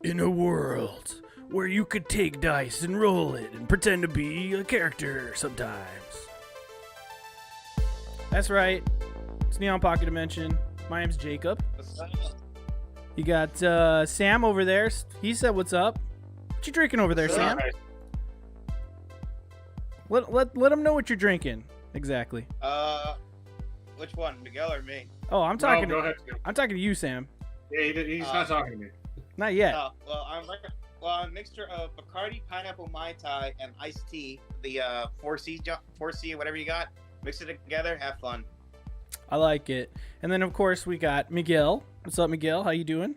In a world where you could take dice and roll it and pretend to be a character sometimes. That's right. It's Neon Pocket Dimension. My name's Jacob. You got Sam over there. He said, "What's up?" What you drinking over there, Sam? Let him know what you're drinking exactly. Which one, Miguel or me? Oh, I'm talking. No, go ahead. I'm talking to you, Sam. Yeah, he's not talking to me. Not yet. Well, I'm a mixture of Bacardi, pineapple, Mai Tai, and iced tea. The 4C, whatever you got. Mix it together, have fun. I like it. And then of course we got Miguel. What's up, Miguel? How you doing?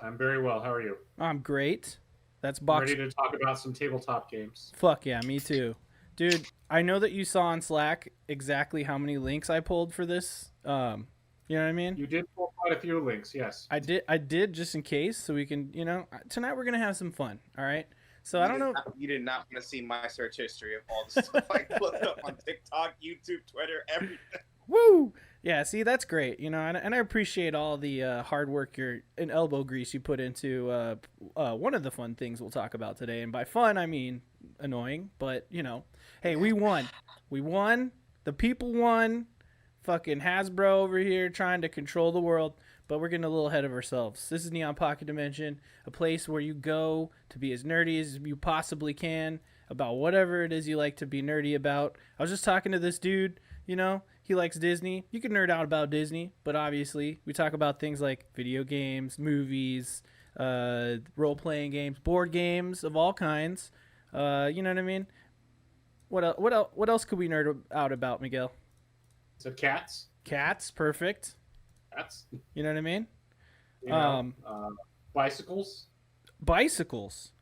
I'm very well. How are you? I'm great. That's Ready to talk about some tabletop games. Fuck yeah, me too. Dude, I know that you saw on Slack exactly how many links I pulled for this. You know what I mean? You did pull quite a few links, yes. I did just in case, so we can, tonight we're gonna have some fun. All right. So I don't know. You did not want to see my search history of all the stuff I put up on TikTok, YouTube, Twitter, everything. Woo! Yeah, see, that's great. And I appreciate all the hard work and elbow grease you put into one of the fun things we'll talk about today. And by fun, I mean annoying. But hey, we won. We won. The people won. Fucking Hasbro over here trying to control the world, but we're getting a little ahead of ourselves. This is Neon Pocket Dimension, a place where you go to be as nerdy as you possibly can about whatever it is you like to be nerdy about. I was just talking to this dude, he likes Disney. You can nerd out about Disney, but obviously we talk about things like video games, movies, role-playing games, board games of all kinds. You know what I mean? What else could we nerd out about, Miguel? So cats. Cats, perfect. Cats. You know what I mean? Bicycles. Bicycles.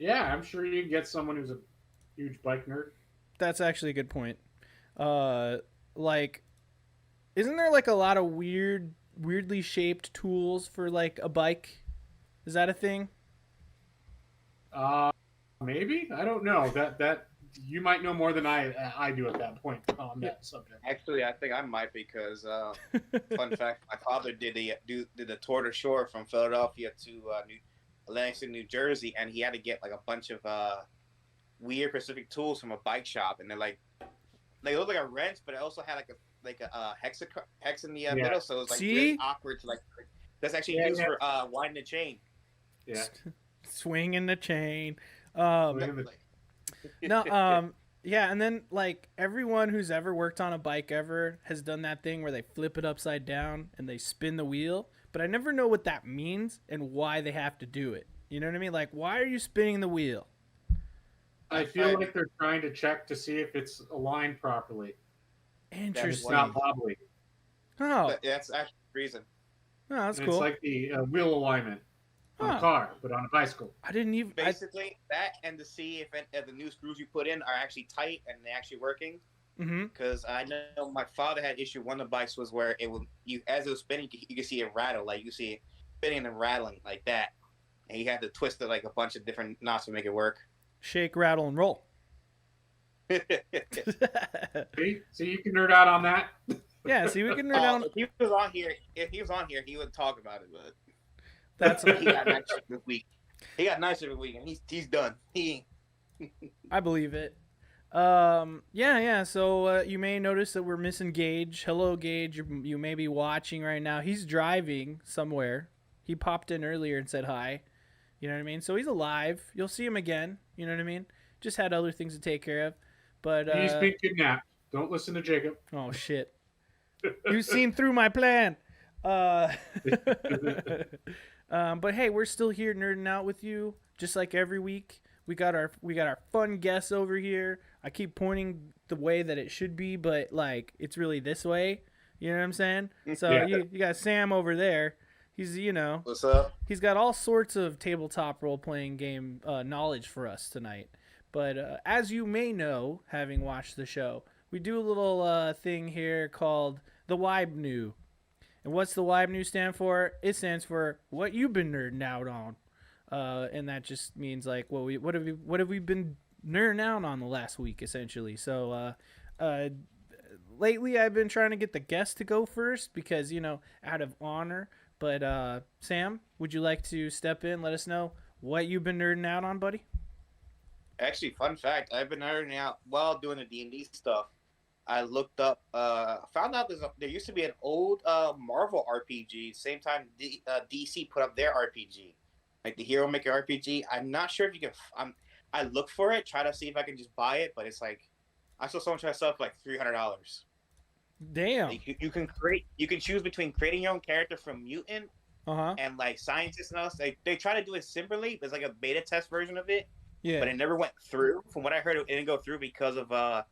Yeah, I'm sure you can get someone who's a huge bike nerd. That's actually a good point. Isn't there like a lot of weirdly shaped tools for like a bike? Is that a thing? Maybe. I don't know. That you might know more than I do at that point on that subject. Actually, I think I might because fun fact: my father did the Tour de Shore from Philadelphia to Atlantic City, New Jersey, and he had to get like a bunch of weird specific tools from a bike shop, and they're like they look like a wrench, but it also had like a hex in the middle, so it was like really awkward to like. That's actually used for winding the chain. Yeah, swinging the chain. Yeah, and then like everyone who's ever worked on a bike ever has done that thing where they flip it upside down and they spin the wheel, but I never know what that means and why they have to do it. You know what I mean? Like, why are you spinning the wheel? I feel like they're trying to check to see if it's aligned properly. Interesting. It's not wobbly. Oh, That's actually the reason. Oh, that's And cool. It's like the wheel alignment on a car, but on a bicycle. I didn't even. Basically, that and to see if the new screws you put in are actually tight and they're actually working. Because I know my father had issue. One of the bikes was where as it was spinning, you could see it rattle, like you see it spinning and rattling like that, and he had to twist it like a bunch of different knots to make it work. Shake, rattle, and roll. See, you can nerd out on that. Yeah, see, we can nerd out. If he was on here, he would talk about it. But that's he got nice this week. He got nice every week, and he's done. I believe it. Yeah. So you may notice that we're missing Gage. Hello, Gage. You may be watching right now. He's driving somewhere. He popped in earlier and said hi. You know what I mean? So he's alive. You'll see him again. You know what I mean? Just had other things to take care of. But he's been kidnapped. Don't listen to Jacob. Oh shit! You've seen through my plan. But hey, we're still here nerding out with you, just like every week. We got our fun guests over here. I keep pointing the way that it should be, but like it's really this way. You know what I'm saying? So yeah. you got Sam over there. He's What's up? He's got all sorts of tabletop role playing game knowledge for us tonight. But as you may know, having watched the show, we do a little thing here called the WIBNU. And what's the WIBNU stand for? It stands for what you've been nerding out on. And that just means like, well, what have we been nerding out on the last week, essentially. So lately I've been trying to get the guest to go first because, out of honor. But Sam, would you like to step in? Let us know what you've been nerding out on, buddy. Actually, fun fact: I've been nerding out while doing the D&D stuff. I looked up, found out there used to be an old Marvel RPG. Same time DC put up their RPG, like the Hero Maker RPG. I'm not sure if you can. I look for it, try to see if I can just buy it, but it's like I saw someone try to sell it for like $300. Damn. You can choose between creating your own character from mutant and like scientists and else. They try to do it simply. There's like a beta test version of it, Yeah. but it never went through. From what I heard, it didn't go through because of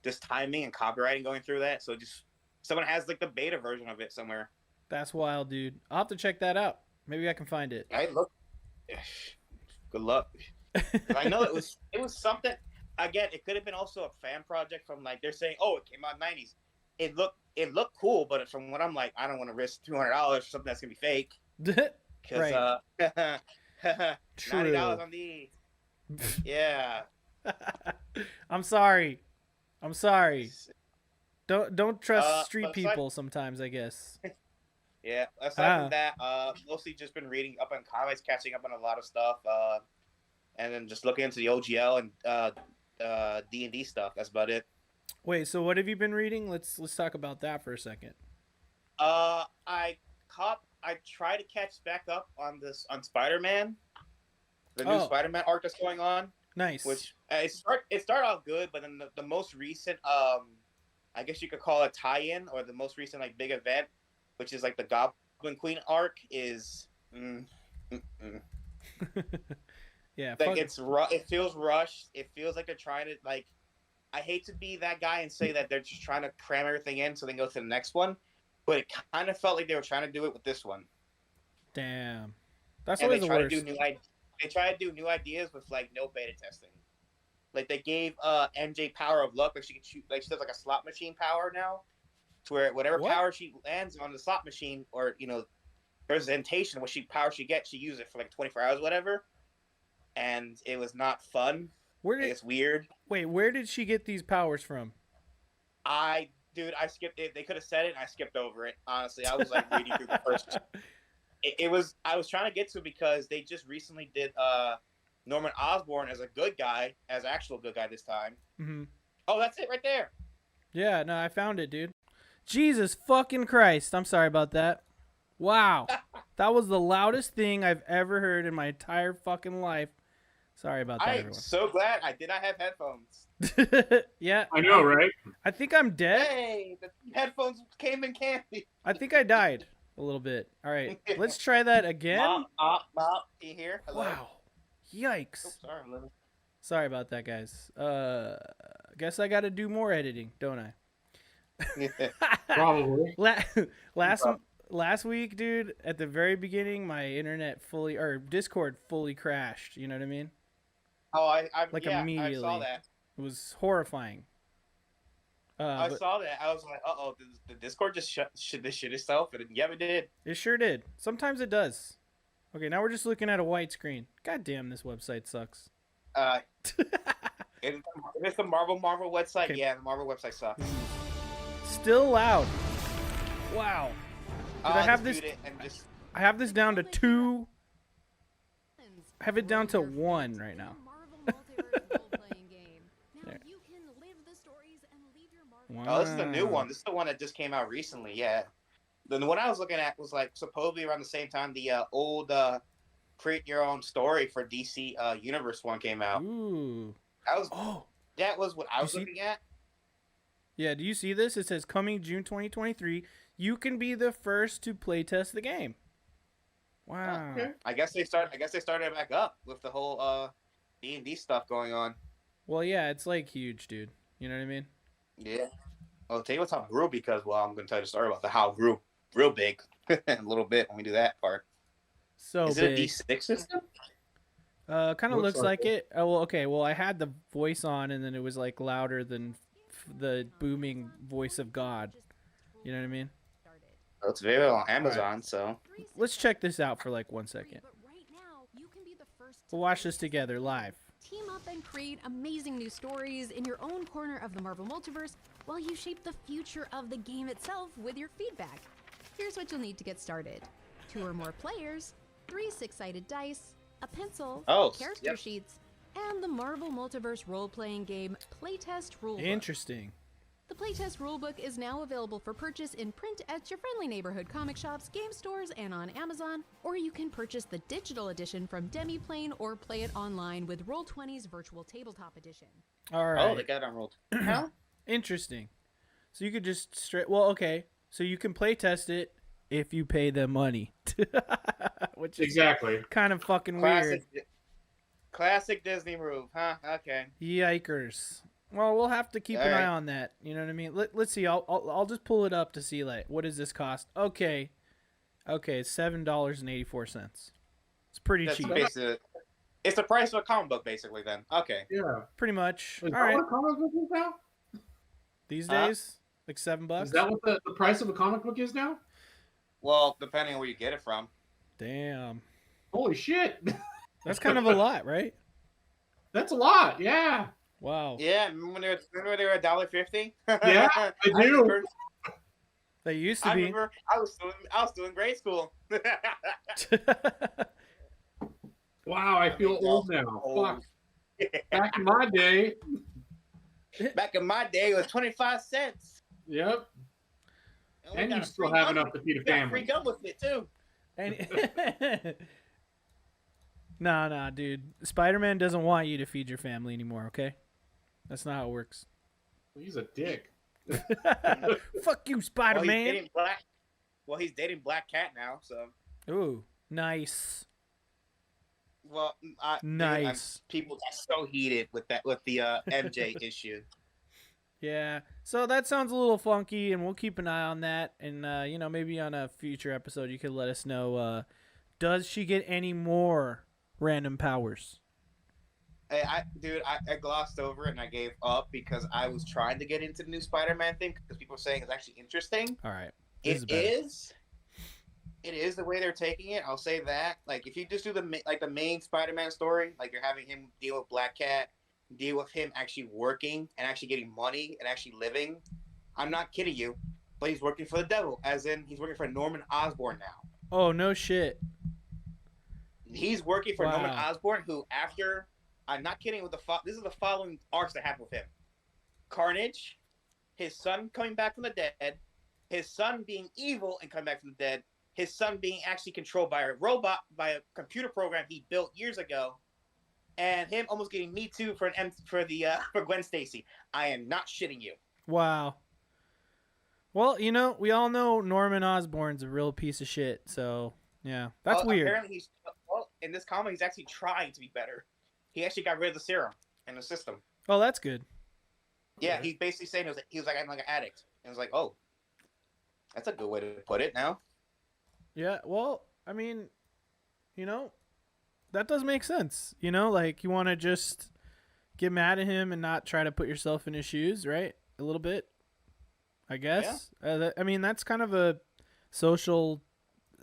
just timing and copywriting going through that. So just someone has like the beta version of it somewhere. That's wild, dude. I'll have to check that out. Maybe I can find it. I look. Good luck. I know it was something. Again, it could have been also a fan project from like they're saying, oh, it came out in the 90s. It looked cool, but from what I'm like, I don't want to risk $200 for something that's gonna be fake. Because Right. $90 on the yeah. I'm sorry. Don't trust street but people sometimes, I guess. Yeah. Aside from that, mostly just been reading up on comics, catching up on a lot of stuff, and then just looking into the OGL and D&D stuff. That's about it. Wait, so what have you been reading? Let's talk about that for a second. I tried to catch back up on Spider-Man, the new Spider-Man arc that's going on. Nice. Which it started off good, but then the most recent, I guess you could call it tie-in, or the most recent like big event, which is like the Goblin Queen arc, is yeah. Like it feels rushed. It feels like they're trying to like. I hate to be that guy and say that they're just trying to cram everything in so they can go to the next one, but it kind of felt like they were trying to do it with this one. Damn, that's always the worst. They try to do new ideas with like no beta testing. Like they gave MJ power of luck, like she can shoot, like she does like a slot machine power now, to where whatever power she lands on the slot machine, or presentation, what power she gets, she uses it for like 24 hours, whatever. And it was not fun. It's weird. Wait, where did she get these powers from? I skipped it. They could have said it, and I skipped over it. Honestly, I was like reading through the first. I was trying to get to it because they just recently did Norman Osborn as a good guy, as actual good guy this time. Mm-hmm. Oh, that's it right there. Yeah, no, I found it, dude. Jesus fucking Christ! I'm sorry about that. Wow, that was the loudest thing I've ever heard in my entire fucking life. Sorry about that, everyone. I'm so glad I did not have headphones. Yeah. I know, right? I think I'm dead. Hey, the headphones came in handy. I think I died a little bit. All right, let's try that again. Mom, you here? Hello? Wow. Yikes. Oh, sorry, sorry about that, guys. Guess I got to do more editing, don't I? Probably. Last week, dude, at the very beginning, my internet Discord fully crashed. You know what I mean? Oh, immediately. I saw that. It was horrifying. I saw that. I was like, uh-oh, the Discord just shit itself? And yeah, it did. It sure did. Sometimes it does. Okay, now we're just looking at a white screen. God damn, this website sucks. It's the Marvel website? Okay. Yeah, the Marvel website sucks. Still loud. Wow. Did I have this? I have this down to 2. I have it down to 1 right now. Wow. Oh, this is the new one. This is the one that just came out recently. Yeah. The one I was looking at was like supposedly around the same time the old Create Your Own Story for DC Universe one came out. Ooh. That was what I was looking at. Yeah. Do you see this? It says coming June 2023. You can be the first to playtest the game. Wow. Okay. I guess they started it back up with the whole D&D stuff going on. Well, yeah, it's like huge, dude. You know what I mean? Yeah. I'll tell you what's how it grew because I'm going to tell you the story about how it grew real big in a little bit when we do that part. So is big. It a D6 system? Kind of looks like it. Oh, well, okay. Well, I had the voice on, and then it was like louder than the booming voice of God. You know what I mean? Well, it's available on Amazon, so let's check this out for like 1 second. We'll watch this together live. Team up and create amazing new stories in your own corner of the Marvel Multiverse while you shape the future of the game itself with your feedback. Here's what you'll need to get started. 2 or more players, 3 6-sided dice, a pencil, Oh, character yep. sheets, and the Marvel Multiverse role-playing game Playtest Rulebook. Interesting. The Playtest Rulebook is now available for purchase in print at your friendly neighborhood comic shops, game stores, and on Amazon, or you can purchase the digital edition from Demiplane or play it online with Roll20's Virtual Tabletop Edition. All right. Oh, they got it on roll. Huh? Interesting. So you could just straight. Well, okay. So you can play test it if you pay them money, which is Exactly. kind of fucking weird. Classic Disney move, huh? Okay. Yikers. Well, we'll have to keep All an eye right. on that. You know what I mean? Let's see. I'll just pull it up to see like what does this cost? Okay, it's $7.84. It's pretty That's cheap. basically. It's the price of a comic book, basically. Then. Okay. Yeah. Pretty much. Is All that right. what a comic book is now? These Huh? days, like $7. Is that what the price of a comic book is now? Well, depending on where you get it from. Damn. Holy shit. That's kind of a lot, right? That's a lot. Yeah. Wow. Yeah, remember when they were $1.50? Yeah, I do. remember- They used to I be. remember I was still in grade school. Wow, I feel old now. Fuck. Back in my day. Back in my day, it was 25 cents. Yep. we And got you a still free have gum. enough to feed a We got a free family. gum with it too. And nah, dude. Spider-Man doesn't want you to feed your family anymore. Okay, that's not how it works. He's a dick. Fuck you, Well, Spider-Man. he's dating Black Cat now. So, Ooh, nice. well, Nice. People got so heated with the MJ issue. Yeah. So that sounds a little funky, and we'll keep an eye on that. And maybe on a future episode, you could let us know. Does she get any more random powers? I glossed over it and I gave up because I was trying to get into the new Spider-Man thing because people were saying it's actually interesting. All right. This It better. is. It is the way they're taking it. I'll say that. Like, if you just do the main Spider-Man story, like you're having him deal with Black Cat, deal with him actually working and actually getting money and actually living. I'm not kidding you, but he's working for the devil, as in he's working for Norman Osborn now. Oh no shit. He's working for Wow. Norman Osborn, who after I'm not kidding with this is the following arcs that happen with him: Carnage, his son coming back from the dead, his son being evil and coming back from the dead, his son being actually controlled by a robot, by a computer program he built years ago, and him almost getting Me Too for Gwen Stacy. I am not shitting you. Wow. Well, we all know Norman Osborn's a real piece of shit. So yeah, that's weird. Apparently, in this comic, he's actually trying to be better. He actually got rid of the serum in the system. Oh, that's good. Yeah, he's basically saying he was like I'm like an addict, and it's like, oh, that's a good way to put it. Now, Yeah. Well, I mean, that does make sense. Like you want to just get mad at him and not try to put yourself in his shoes, right? A little bit, I guess. I mean, that's kind of a social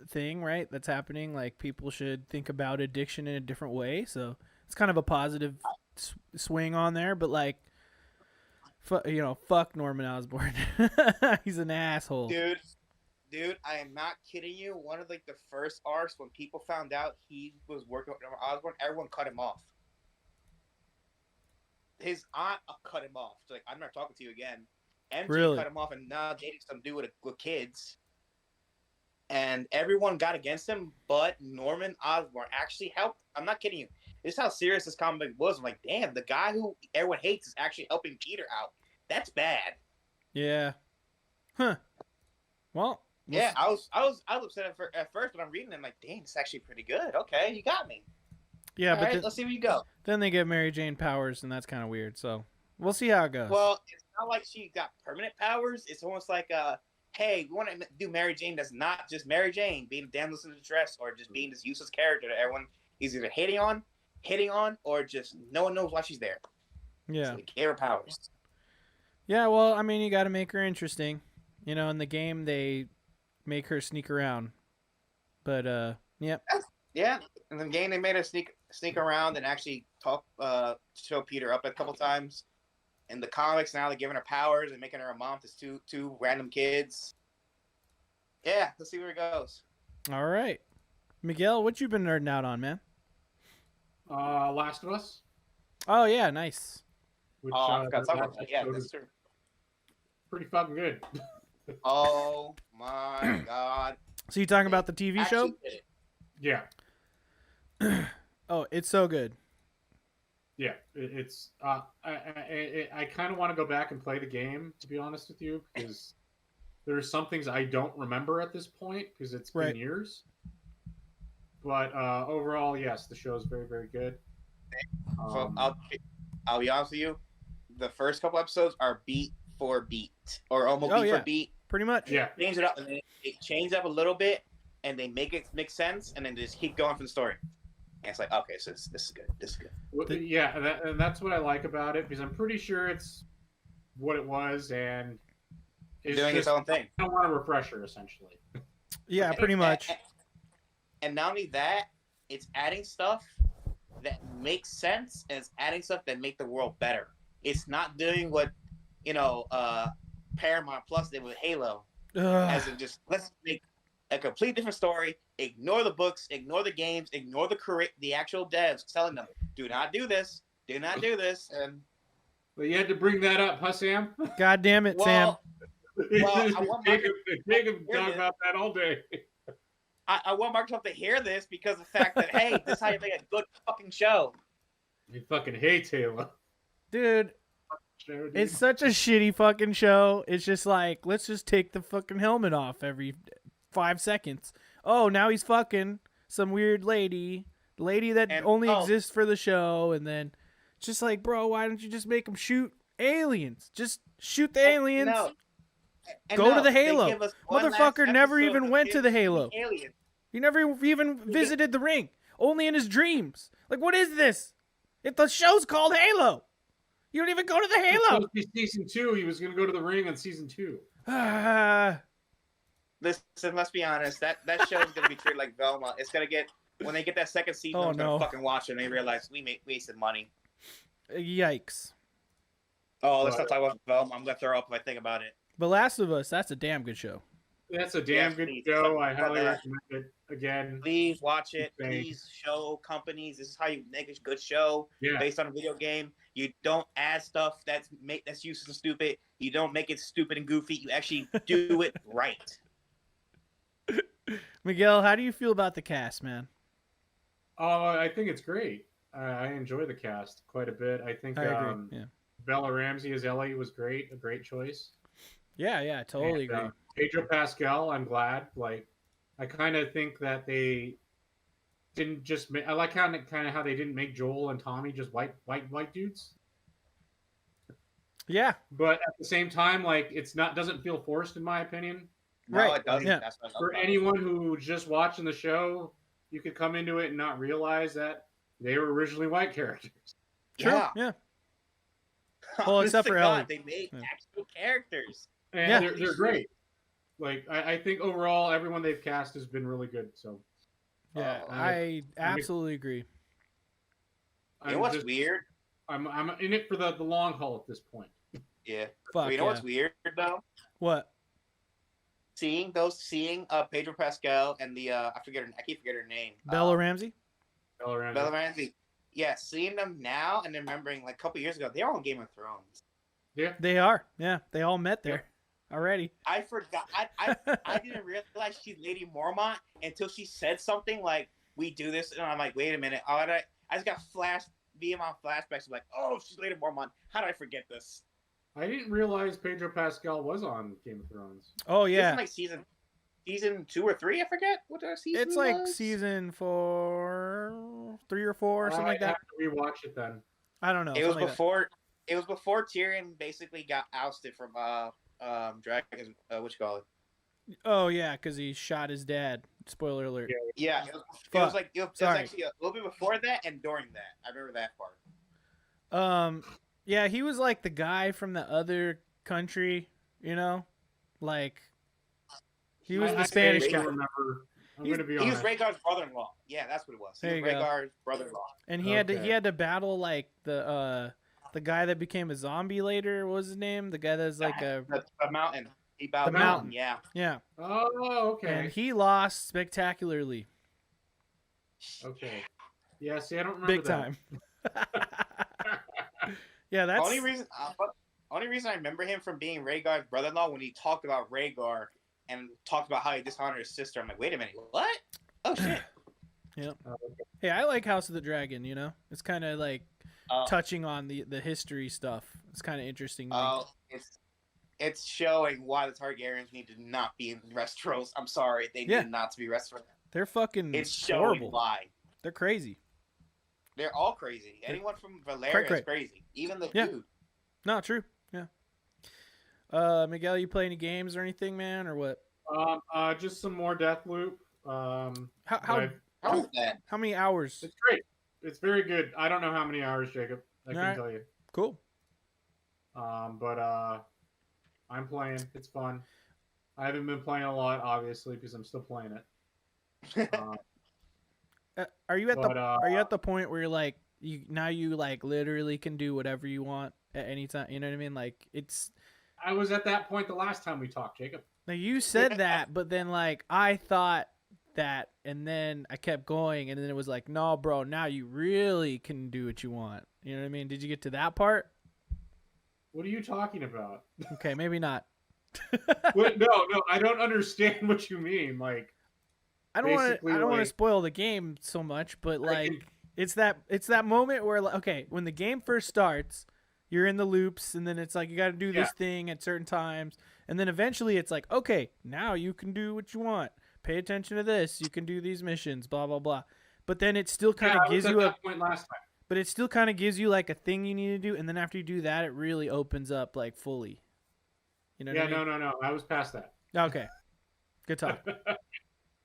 thing, right? That's happening. Like people should think about addiction in a different way. So it's kind of a positive swing on there. But like, fuck Norman Osborn. He's an asshole. Dude, I am not kidding you. One of the first arcs when people found out he was working with Osborn, everyone cut him off. His aunt cut him off. So, like, I'm not talking to you again. MJ Really? cut him off, and now dating some dude with kids. And everyone got against him, but Norman Osborn actually helped. I'm not kidding you. This is how serious this comic was. I'm like, damn, the guy who everyone hates is actually helping Peter out. That's bad. Yeah. Huh. Well. Yeah, I was upset at first, but I'm reading it. I'm like, dang, it's actually pretty good. Okay, you got me. Yeah, All but right, let's see where you go. then they get Mary Jane powers, and that's kind of weird. So we'll see how it goes. Well, it's not like she got permanent powers. It's almost like, hey, we want to do Mary Jane that's not just Mary Jane being a damsel in distress or just being this useless character that everyone is either hitting on, or just no one knows why she's there. yeah. So they gave her powers. Yeah, well, I mean, you got to make her interesting. In the game, they make her sneak around. But, yep. Yeah, in the game they made her sneak around and actually show Peter up a couple times. In the comics now they're giving her powers and making her a mom to two random kids. Yeah, let's see where it goes. All right, Miguel, what you been nerding out on, man? Last of Us, Oh yeah, nice. which Oh, I forgot to talk that about that. Yeah, episode that's is true. pretty fucking good. Oh my god. So you talking about the TV show? Actually did it. Yeah, Oh, it's so good. yeah. It's I kind of want to go back and play the game, to be honest with you, because there are some things I don't remember at this point because it's been Right. years. But overall, yes, the show is very, very good. So I'll be honest with you. The first couple episodes are beat for beat, or almost Oh, beat yeah. for beat. Pretty much. Yeah, Change it up, and they change up a little bit, and they make it make sense, and then just keep going from the story. And it's like, okay, so this is good. This is good. yeah, and that's what I like about it, because I'm pretty sure it's what it was, and it's Doing its just, own thing. I don't want a refresher, essentially. Yeah, pretty much. And not only that, it's adding stuff that makes sense, and it's adding stuff that make the world better. It's not doing what Paramount Plus did with Halo, as in just let's make a complete different story. Ignore the books, ignore the games, ignore the actual devs telling them, "Do not do this, do not do this." And But you had to bring that up, huh, Sam? God damn it, Sam. well, I want Jacob talk about that all day. I want Microsoft to hear this because of the fact that hey, this is how you make a good fucking show. You fucking hate Halo. Dude, Show, dude. it's such a shitty fucking show. It's just like, let's just take the fucking helmet off every 5 seconds. Oh, now he's fucking some weird lady that And- only oh. exists for the show. And then it's just like, bro, why don't you just make them shoot aliens? Just shoot the aliens. No. And Go to no, the they Halo. give us one Motherfucker last never episode even of went to him the Halo. shooting aliens. He never even visited the ring. Only in his dreams. Like, what is this? If the show's called Halo. You don't even go to the It was Halo. supposed to be season 2. He was going to go to the ring on season 2. Listen, let's be honest. That show is gonna be treated like Velma. It's gonna get when they get that second season. Oh, I'm gonna no. fucking watch it and they realize we wasted money. Yikes. Oh, let's not talk about Velma. I'm gonna throw up if I think about it. But Last of Us, that's a damn good show. That's a damn Yes, good please. show. I But, highly recommend it. Again, Please watch it. Thanks. Please show companies this is how you make a good show yeah. based on a video game. You don't add stuff that's useless and stupid. You don't make it stupid and goofy. You actually do it right. Miguel, how do you feel about the cast, man? I think it's great. I enjoy the cast quite a bit. I think I agree. Yeah. Bella Ramsey as Ellie was great. A great choice. Yeah, I totally And, agree. Pedro Pascal, I'm glad. Like, I kind of think that they didn't just make. I like how they didn't make Joel and Tommy just white dudes. Yeah. But at the same time, like, doesn't feel forced in my opinion. No, Right, it doesn't. yeah. That's what I love For about it. anyone who's just watching the show, you could come into it and not realize that they were originally white characters. True. Yeah. Yeah. Well, except Honest to for God, Ellie. they made Yeah. actual characters. And Yeah. they're great. Like, I think overall, everyone they've cast has been really good. So Yeah, Oh, I absolutely agree. You know what's weird? I'm in it for the long haul at this point. Yeah. Fuck You know yeah. what's weird though? What? Seeing Pedro Pascal and the I keep forgetting her name. Bella Ramsey? Bella Ramsey. Bella Ramsey. Yeah, seeing them now and then remembering like a couple years ago, they were on Game of Thrones. Yeah. They are. Yeah, they all met there already. I forgot. I didn't realize she's Lady Mormont until she said something like, "We do this," and I'm like, "Wait a minute!" I just got Vietnam flashbacks. I'm like, "Oh, she's Lady Mormont. How did I forget this?" I didn't realize Pedro Pascal was on Game of Thrones. Oh This yeah, is like season 2 or 3. I forget what our season. it's like was. season 4, 3 or 4, or something like I that. have to rewatch it then. I don't know. It was something like that. before. It was before Tyrion basically got ousted from Dragon's what you call it? Oh yeah, because he shot his dad. Spoiler alert. Yeah, it Fuck. was like it was Sorry. actually a little bit before that and during that. I remember that part. Yeah, he was like the guy from the other country. You know, like he was the I Spanish vaguely guy, remember. I'm He going to be was honest. Rhaegar's brother-in-law. Yeah, that's what it was. He There was you go. Rhaegar's brother-in-law. and he had Okay. to battle like the guy that became a zombie later. What was his name? The guy that's like a The mountain. Peep Out The Mountain. Yeah. Yeah. Oh, okay. And he lost spectacularly. Okay. Yeah, see, I don't remember Big that. time. Yeah, that's Only reason I remember him from being Rhaegar's brother-in-law when he talked about Rhaegar and talked about how he dishonored his sister. I'm like, wait a minute, what? Oh shit. Yeah. Oh, okay. Hey, I like House of the Dragon, you know? It's kind of like Uh, touching on the history stuff. It's kind of interesting. to me. It's showing why the Targaryens need to not be in Westeros. I'm sorry, they Yeah. need not to be Westeros. They're fucking It's showing horrible. why. They're crazy. They're all crazy. Anyone from Valyria Cray-cray. is crazy. Even the Yeah. dude. No, true. Yeah. Miguel, you play any games or anything, man, or what? Just some more Deathloop. How How is that? how many hours? It's great. It's very good. I don't know how many hours, Jacob. I can Alright. tell you. Cool. But I'm playing. It's fun. I haven't been playing a lot, obviously, because I'm still playing it. Are you at But, the point where you're like you like literally can do whatever you want at any time? You know what I mean? Like it's I was at that point the last time we talked, Jacob. like you said that, but then like I thought that, and then I kept going, and then it was like, no, bro, now you really can do what you want. You know what I mean? Did you get to that part? What are you talking about? Okay, maybe not. What? No, I don't understand what you mean. Like, I don't want basically, to like- spoil the game so much, but I like can- it's that moment where like, okay, when the game first starts, you're in the loops, and then it's like you got to do this thing at certain times, and then eventually it's like, okay, now you can do what you want. Pay attention to this. You can do these missions, blah blah blah. But then it still kind of I was gives at you that point last time. but it still kind of gives you like a thing you need to do, and then after you do that, it really opens up like fully. You know? Yeah, what I mean? no. I was past that. Okay, good talk.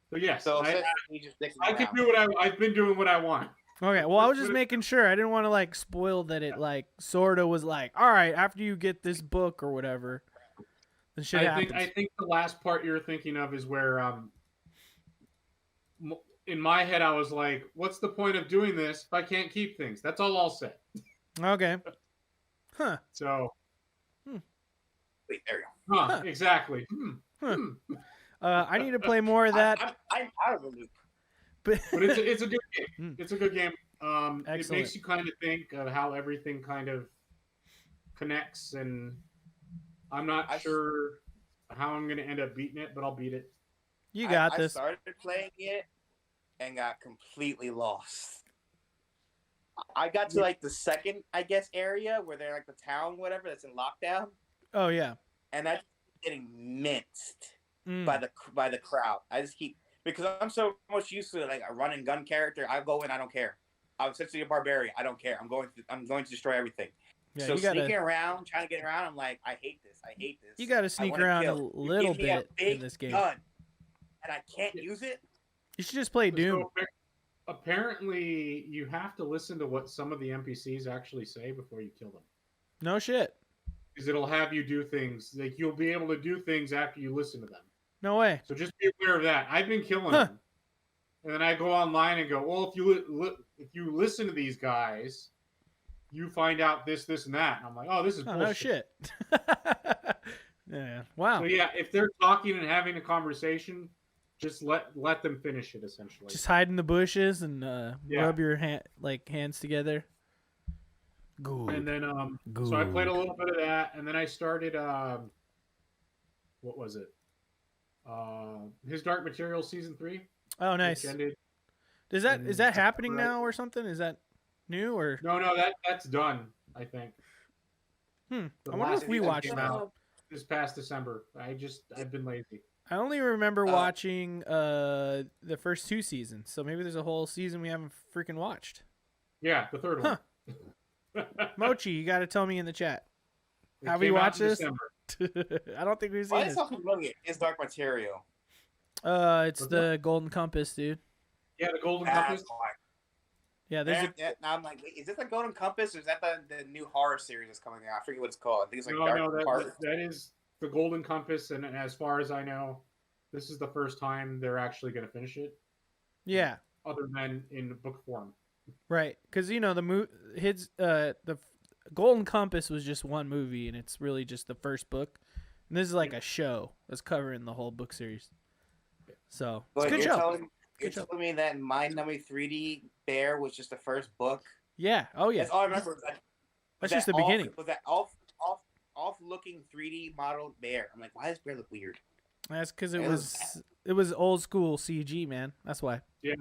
But yes, So I he's just dicking can around. do what I've been doing what I want. Okay, well, I was just making sure. I didn't want to like spoil that it like sorta was like, all right, after you get this book or whatever, the shit happens. I think the last part you're thinking of is where in my head I was like, what's the point of doing this if I can't keep things? That's all I'll say. Okay. Huh. So, Wait, there you go. Huh. Exactly. I need to play more of that. I'm out of the loop. But It's a good game. Hmm. It's a good game. It Excellent. makes you kind of think of how everything kind of connects, and I'm not sure how I'm going to end up beating it, but I'll beat it. You got I this. started playing it and got completely lost. I got to like the second, I guess, area where they're like the town, whatever, that's in lockdown, Oh yeah. and I keep getting minced Mm. by the crowd. I just keep because I'm so much used to like a run and gun character. I go in, I don't care. I'm essentially a barbarian. I don't care. I'm going to destroy everything. Yeah, So you gotta sneaking around, trying to get around, I'm like, I hate this. you gotta I sneak wanna around kill. a You little give me a bit big in this game. gun, and I can't use it. You should just play Doom. So, apparently, you have to listen to what some of the NPCs actually say before you kill them. No shit. Because it'll have you do things. Like, you'll be able to do things after you listen to them. No way. So just be aware of that. I've been killing Huh. them. And then I go online and go, well, if you listen to these guys, you find out this, and that. And I'm like, oh, this is Oh, bullshit. no shit. Yeah. Wow. So yeah, if they're talking and having a conversation, just let them finish it. Essentially, Just hide in the bushes and Yeah. rub your hands together. Good. and then Good. so I played a little bit of that, and then I started what was it? His Dark Materials season 3. Oh, nice. Which ended. Is that happening right. now or something? Is that new or? No, that's done. I think. I The wonder last if we season watched came that. out this past December. I've been lazy. I only remember watching the first 2 seasons, so maybe there's a whole season we haven't freaking watched. Yeah, the third Huh. one. Mochi, you got to tell me in the chat. It Have we came out watched in this? December. I don't think we've Why seen is this. something familiar? It's Dark Material. It's What's the Golden Compass, dude. Yeah, the Golden That's Compass. why. Yeah, there's Now I'm like, wait, is this a Golden Compass or is that the new horror series that's coming out? I forget what it's called. I think it's like Dark Horror. that is the Golden Compass, and as far as I know, this is the first time they're actually going to finish it, yeah, other than in book form. right. Because the Golden Compass was just one movie, and it's really just the first book, And this is like a show that's covering the whole book series. So it's a But good you're show. telling me that My Nummy 3D Bear was just the first book? Yeah. Oh yeah. That's all I remember. Was That's just the beginning. Was that off looking 3D modeled bear? I'm like, why does bear look weird? That's because it was old school CG, man. That's why. Yeah,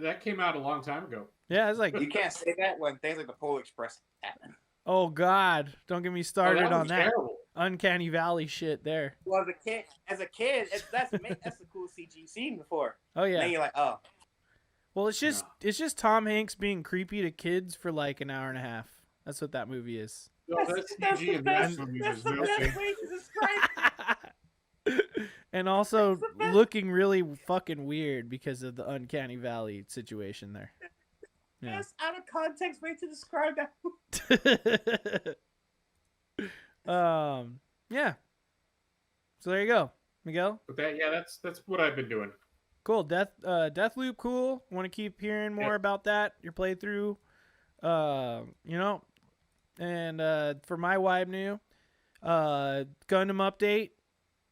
that came out a long time ago. Yeah, it's like You can't say that when things like the Polar Express happen. oh god, don't get me started on that terrible. Uncanny Valley shit there. Well, as a kid, that's the cool CG scene before. Oh yeah. Then you're like, oh. Well, it's just Tom Hanks being creepy to kids for like an hour and a half. That's what that movie is. No, that's CG in this movie. There's no thing. And also looking really fucking weird because of the Uncanny Valley situation there. Yeah. That's out of context way to describe that. Yeah. So there you go, Miguel. But that's what I've been doing. Cool. Deathloop, cool. Want to keep hearing more about that, your playthrough. And for my wife new, Gundam update,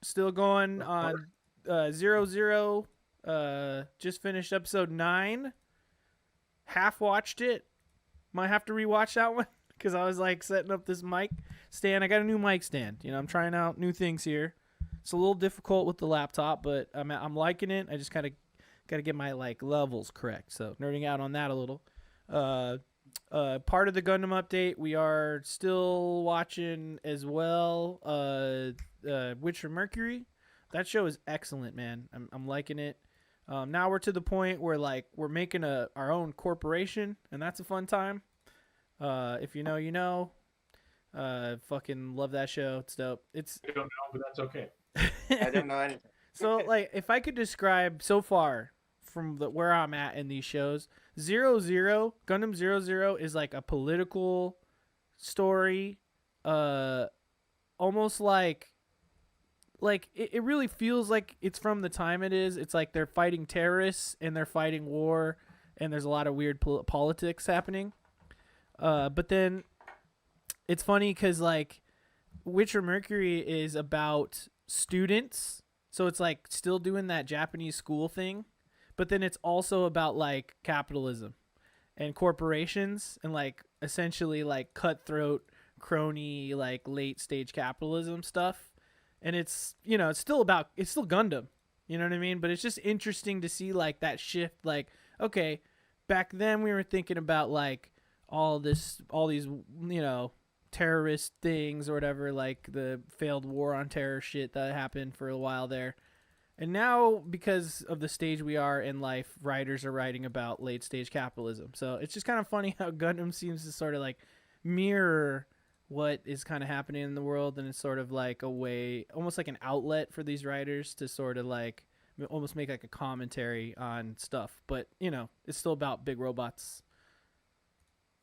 still going on 00. Just finished episode 9. Half watched it. Might have to rewatch that one because I was like setting up this mic stand. I got a new mic stand. I'm trying out new things here. It's a little difficult with the laptop, but I'm liking it. I just kind of got to get my like levels correct. So nerding out on that a little. Part of the Gundam update, we are still watching as well. Witch from Mercury. That show is excellent, man. I'm liking it. Now we're to the point where like we're making our own corporation, and that's a fun time. If you know, you know. Fucking love that show. It's dope. I don't know, but that's okay. I don't know anything. So like, if I could describe so far from where I'm at in these shows, Gundam 00 is like a political story, almost like it really feels like it's from the time it is. It's like they're fighting terrorists and they're fighting war, and there's a lot of weird politics happening. But then it's funny because like Witcher Mercury is about students, so it's like still doing that Japanese school thing, but then it's also about like capitalism and corporations and like essentially like cutthroat crony like late stage capitalism stuff. And it's it's still Gundam, you know what I mean? But it's just interesting to see like that shift. Like, okay, back then we were thinking about like all these terrorist things or whatever, like the failed war on terror shit that happened for a while there. And now, because of the stage we are in life, writers are writing about late stage capitalism. So it's just kind of funny how Gundam seems to sort of like mirror what is kind of happening in the world, and it's sort of like a way, almost like an outlet for these writers to sort of like almost make like a commentary on stuff. But it's still about big robots.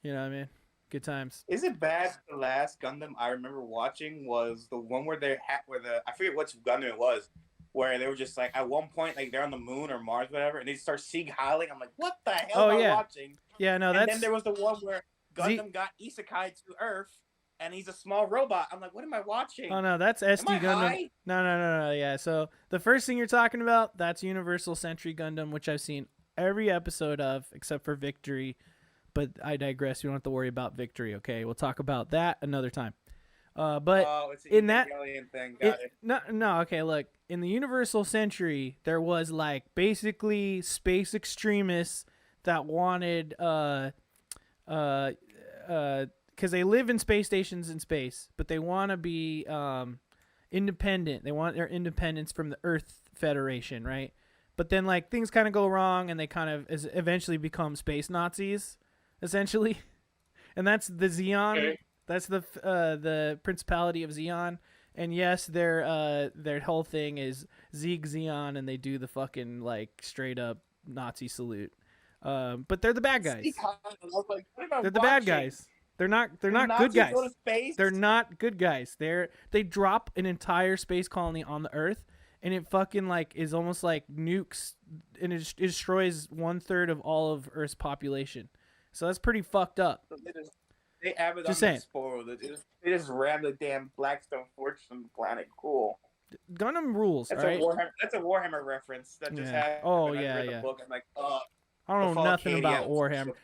You know what I mean? Good times. Is it bad? The last Gundam I remember watching was the one where I forget which Gundam it was, where they were just like at one point like they're on the moon or Mars, whatever, and they start Sieg Heiling. I'm like, what the hell am I watching? Yeah, no, and then there was the one where Gundam got isekai to Earth, and he's a small robot. I'm like, what am I watching? Oh no, that's SD Gundam. High? No. Yeah, so the first thing you're talking about, that's Universal Century Gundam, which I've seen every episode of except for Victory. But I digress. You don't have to worry about Victory. Okay, we'll talk about that another time. But it's in that alien thing. Got it. No. Okay, look, in the Universal Century, there was like basically space extremists that wanted because they live in space stations in space, but they want to be independent. They want their independence from the Earth Federation, right? But then like things kind of go wrong, and they kind of eventually become space Nazis, essentially. And that's the Xeon. Okay. That's the Principality of Xeon. And yes, their whole thing is Sieg Xeon, and they do the fucking like straight up Nazi salute. But they're the bad guys. They're the bad guys. They're not good guys. They're not good guys. They drop an entire space colony on the Earth, and it fucking like is almost like nukes, and it destroys 1/3 of all of Earth's population. So that's pretty fucked up. So they added Just on saying. the spoil. They just ran the damn Blackstone Fortress from the planet. Cool. Gundam rules, That's all right? That's a Warhammer reference that just Yeah. happened. Oh, I yeah, read yeah. the book. I'm like, oh, I don't know nothing about Warhammer.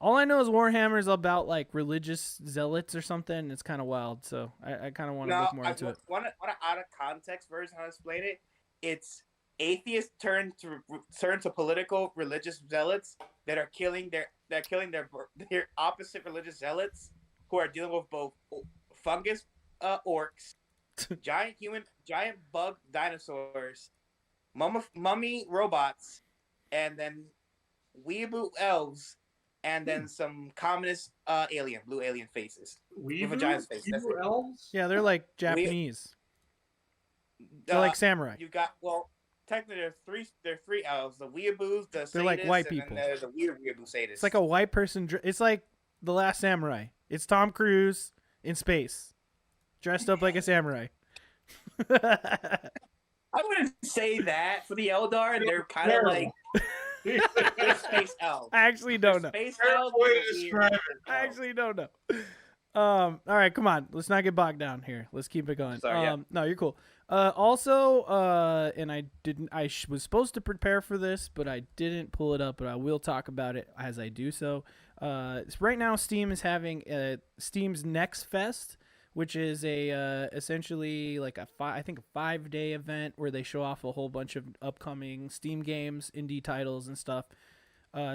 All I know is Warhammer's about like religious zealots or something. It's kind of wild, so I kind of want to look more into it. Want an out of context version how to explain it? It's atheists turn to political religious zealots that are killing their opposite religious zealots who are dealing with both fungus orcs, giant bug dinosaurs, mummy robots, and then weeaboo elves, and then some communist blue alien faces with a giant face. That's it. Elves? Yeah, they're like Japanese. They're like samurai. You got technically there are three elves: the weeaboos, the They're like sadists, white and people. then there's the weird weeaboo sadists. It's like a white person. It's like The Last Samurai. It's Tom Cruise in space, dressed up like a samurai. I wouldn't say that for the Eldar. They're kind of like they're space elves. I actually don't know. Space elves. I actually don't know. All right, come on. Let's not get bogged down here. Let's keep it going. Sorry, yeah. No, you're cool. Also, and I didn't. Was supposed to prepare for this, but I didn't pull it up. But I will talk about it as I do so. Right now, Steam is having Steam's Next Fest, which is a essentially like a 5-day event where they show off a whole bunch of upcoming Steam games, indie titles, and stuff.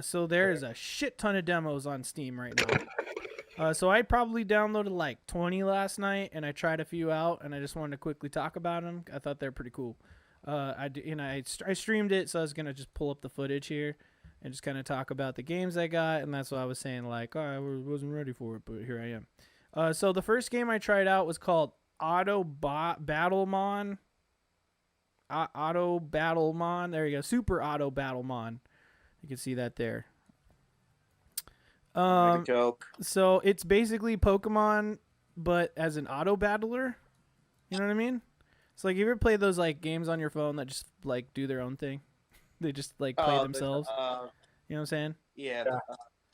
So there is a shit ton of demos on Steam right now. So I probably downloaded like 20 last night, and I tried a few out, and I just wanted to quickly talk about them. I thought they're pretty cool. I streamed it, so I was gonna just pull up the footage here and just kind of talk about the games I got, and that's what I was saying. Like, oh, I wasn't ready for it, but here I am. So the first game I tried out was called Auto Battlemon. Auto Battlemon. There you go. Super Auto Battlemon. You can see that there. Make a joke. So it's basically Pokemon, but as an auto battler. You know what I mean? It's like, you ever play those like games on your phone that just like do their own thing? They just like play themselves. You know what I'm saying? Yeah.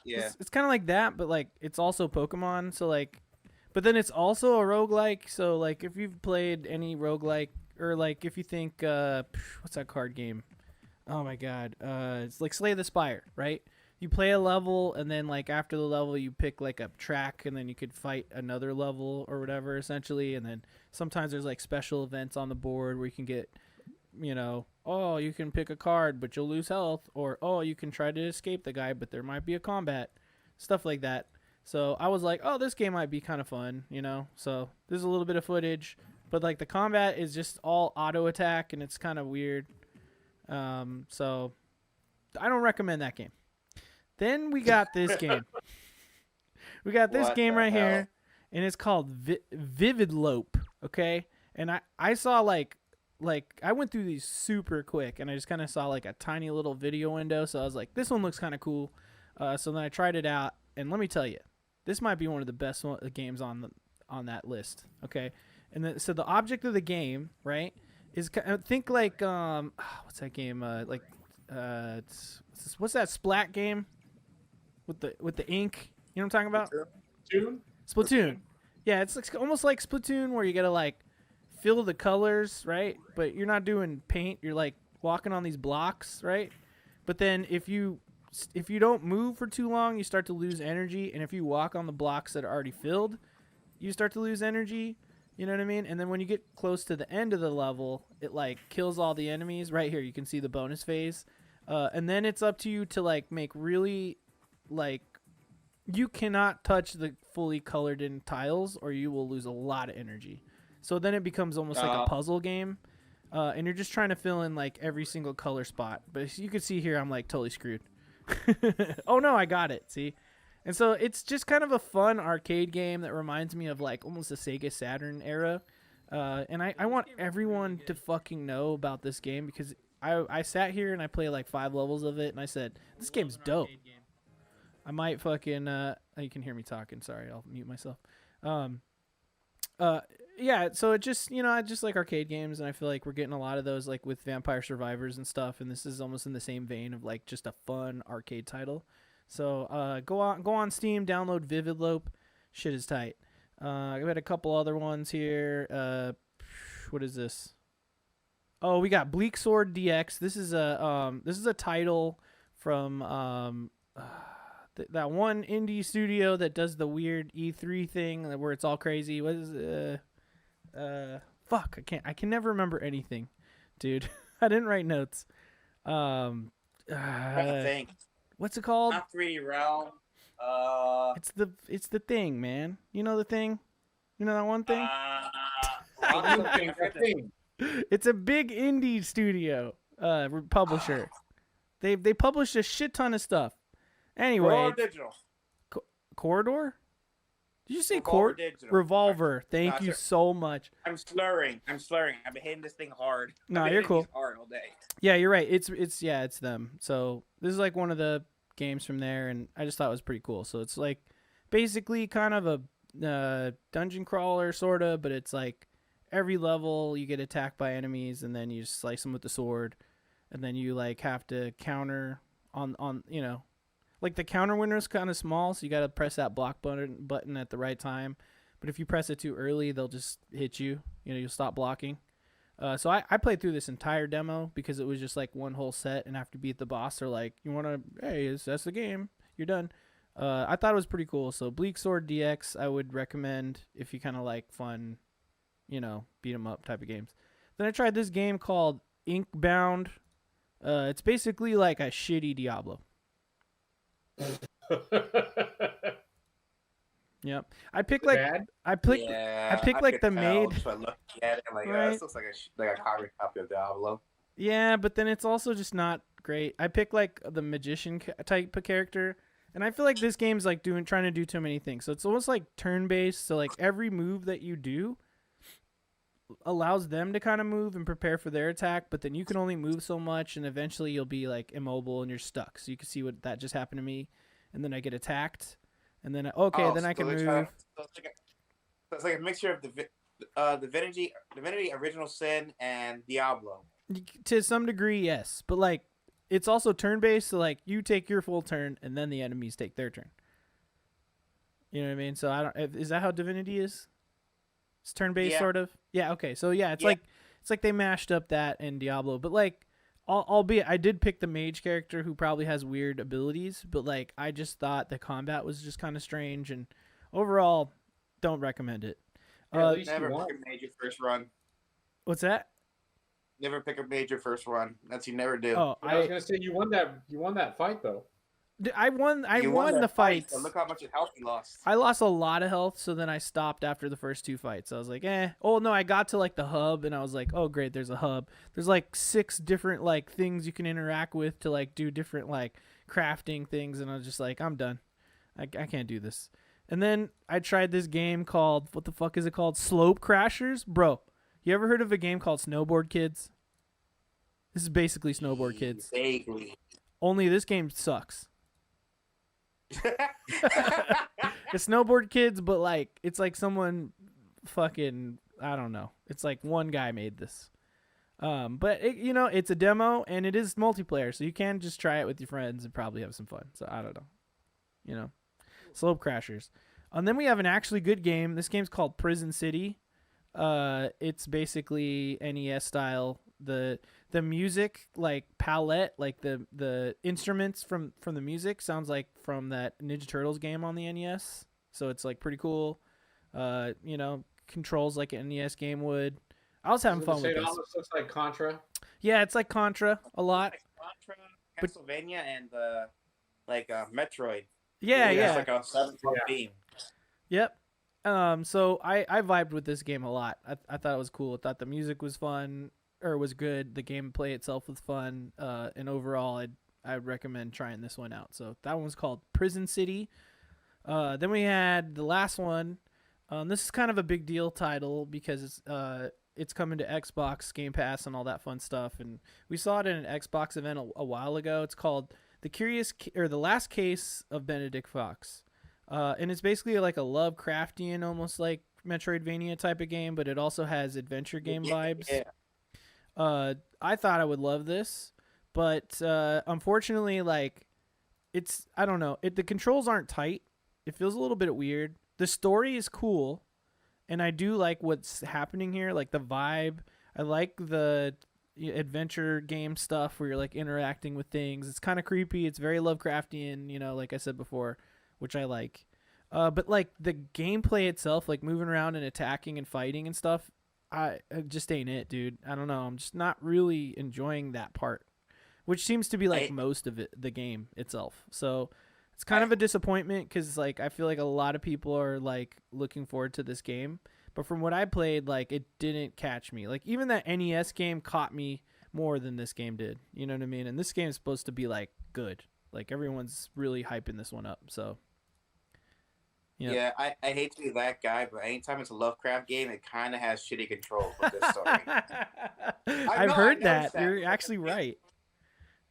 Yeah. It's kind of like that, but like it's also Pokemon. So like, but then it's also a roguelike. So like, if you've played any roguelike, or like if you think what's that card game? Oh my god, it's like Slay the Spire, right? You play a level, and then like after the level, you pick like a track, and then you could fight another level or whatever, essentially. And then sometimes there's like special events on the board where you can get, you know, oh, you can pick a card, but you'll lose health, or oh, you can try to escape the guy, but there might be a combat, stuff like that. So I was like, oh, this game might be kind of fun, you know. So there's a little bit of footage, but like the combat is just all auto attack, and it's kind of weird. So I don't recommend that game. Then we got this game. We got this game right here, and it's called Vivid Lope, okay? And I saw like I went through these super quick, and I just kind of saw like a tiny little video window, so I was like, this one looks kind of cool. So then I tried it out, and let me tell you, this might be one of the best games on that list, okay? And so the object of the game, right, is think like what's that game? What's that Splat game with the ink? You know what I'm talking about? Splatoon. Yeah, it's like, almost like Splatoon, where you gotta like fill the colors, right? But you're not doing paint. You're like walking on these blocks, right? But then if you don't move for too long, you start to lose energy. And if you walk on the blocks that are already filled, you start to lose energy. You know what I mean? And then when you get close to the end of the level, it like kills all the enemies. Right here, you can see the bonus phase. And then it's up to you to like make really like, you cannot touch the fully colored in tiles, or you will lose a lot of energy. So then it becomes almost like a puzzle game. And you're just trying to fill in like every single color spot. But as you can see here, I'm like totally screwed. Oh no, I got it. See? And so it's just kind of a fun arcade game that reminds me of like almost the Sega Saturn era. And I want everyone to fucking know about this game, because I sat here and I played like 5 levels of it, and I said, this game's dope. I might fucking you can hear me talking. Sorry, I'll mute myself. Yeah, so it just, you know, I just like arcade games, and I feel like we're getting a lot of those like with Vampire Survivors and stuff, and this is almost in the same vein of like just a fun arcade title. So go on Steam, download Vivid Lope, Shit is tight. We had a couple other ones here. What is this? Oh, we got Bleak Sword DX. This is a title from that one indie studio that does the weird E3 thing where it's all crazy. What is fuck, I can never remember anything, dude. I didn't write notes. I think. What's it called? Not 3D Realm. It's the thing, man. You know the thing? You know that one thing? It's a big indie studio publisher. They published a shit ton of stuff. Anyway, Digital. Corridor? Did you say Revolver Digital. Revolver? Thank you so much. I'm slurring. I've been hitting this thing hard. No, you're cool. Hard all day. Yeah, you're right. It's them. So this is like one of the games from there, and I just thought it was pretty cool. So it's like basically kind of a dungeon crawler sorta, but it's like every level you get attacked by enemies, and then you just slice them with the sword, and then you like have to counter on you know, like the counter window is kind of small, so you got to press that block button at the right time. But if you press it too early, they'll just hit you. You know, you'll stop blocking. So I played through this entire demo because it was just like one whole set, and after you beat the boss, they're like, you want to, hey, that's the game. You're done. I thought it was pretty cool. So Bleak Sword DX, I would recommend if you kind of like fun, you know, beat 'em up type of games. Then I tried this game called Inkbound. It's basically like a shitty Diablo. Yep. I picked like the maid. Right? This looks like a copy of Diablo. Yeah, but then it's also just not great. I picked like the magician type of character, and I feel like this game's like trying to do too many things. So it's almost like turn-based. So like every move that you do allows them to kind of move and prepare for their attack, but then you can only move so much, and eventually you'll be like immobile and you're stuck. So you can see what that just happened to me, and then I get attacked, and then then I can move. So it's like a mixture of Divinity Original Sin and Diablo. To some degree, yes, but like it's also turn-based, so like you take your full turn and then the enemies take their turn. You know what I mean? So I don't. Is that how Divinity is? It's turn-based, sort of. Yeah. Okay. So yeah, it's like they mashed up that and Diablo, but like, albeit I did pick the mage character who probably has weird abilities, but like I just thought the combat was just kind of strange, and overall, don't recommend it. Never pick a major first run. What's that? Never pick a major first run. That's you never do. Oh, I was gonna say you won that fight though. I won the fights. So look how much health you lost. I lost a lot of health, so then I stopped after the first two fights. I was like, eh. Oh no, I got to like the hub, and I was like, oh great, there's a hub. There's like 6 different like things you can interact with to like do different like crafting things, and I was just like, I'm done. I can't do this. And then I tried this game called, what the fuck is it called? Slope Crashers, bro. You ever heard of a game called Snowboard Kids? This is basically Snowboard Kids. Vaguely. Only this game sucks. It's Snowboard Kids, but like it's like someone fucking, I don't know. It's like one guy made this. But you know, it's a demo and it is multiplayer, so you can just try it with your friends and probably have some fun. So I don't know. You know, Slope Crashers. And then we have an actually good game. This game's called Prison City. It's basically NES style. The music, like palette, like the instruments from the music sounds like from that Ninja Turtles game on the NES. So it's like pretty cool. You know, controls like an NES game would. I was having fun with this. It almost looks like Contra. Yeah, it's like Contra a lot. Like Contra, Castlevania, and Metroid. Yeah. It's like a 7-point theme. Yep. So I vibed with this game a lot. I thought it was cool. I thought the music was fun, or was good. The gameplay itself was fun. And overall, I'd recommend trying this one out. So that one was called Prison City. Then we had the last one. This is kind of a big deal title because it's coming to Xbox Game Pass and all that fun stuff. And we saw it in an Xbox event a while ago. It's called The Last Case of Benedict Fox. And it's basically like a Lovecraftian, almost like Metroidvania type of game, but it also has adventure game vibes. Yeah. I thought I would love this, but unfortunately, like, I don't know. The controls aren't tight. It feels a little bit weird. the story is cool, and I do like what's happening here, like the vibe. I like the adventure game stuff where you're like interacting with things. It's kind of creepy. It's very Lovecraftian, like I said before, which I like. But like the gameplay itself, like moving around and attacking and fighting and stuff, it just ain't it, dude. I don't know. I'm just not really enjoying that part, which seems to be like most of it, the game itself. So it's kind of a disappointment because like I feel like a lot of people are like looking forward to this game, but from what I played, like it didn't catch me. Like even that NES game caught me more than this game did. You know what I mean? And this game is supposed to be like good. Like everyone's really hyping this one up. So yeah, I hate to be that guy, but anytime it's a Lovecraft game, it kind of has shitty controls with this story. I've heard that. You're actually right.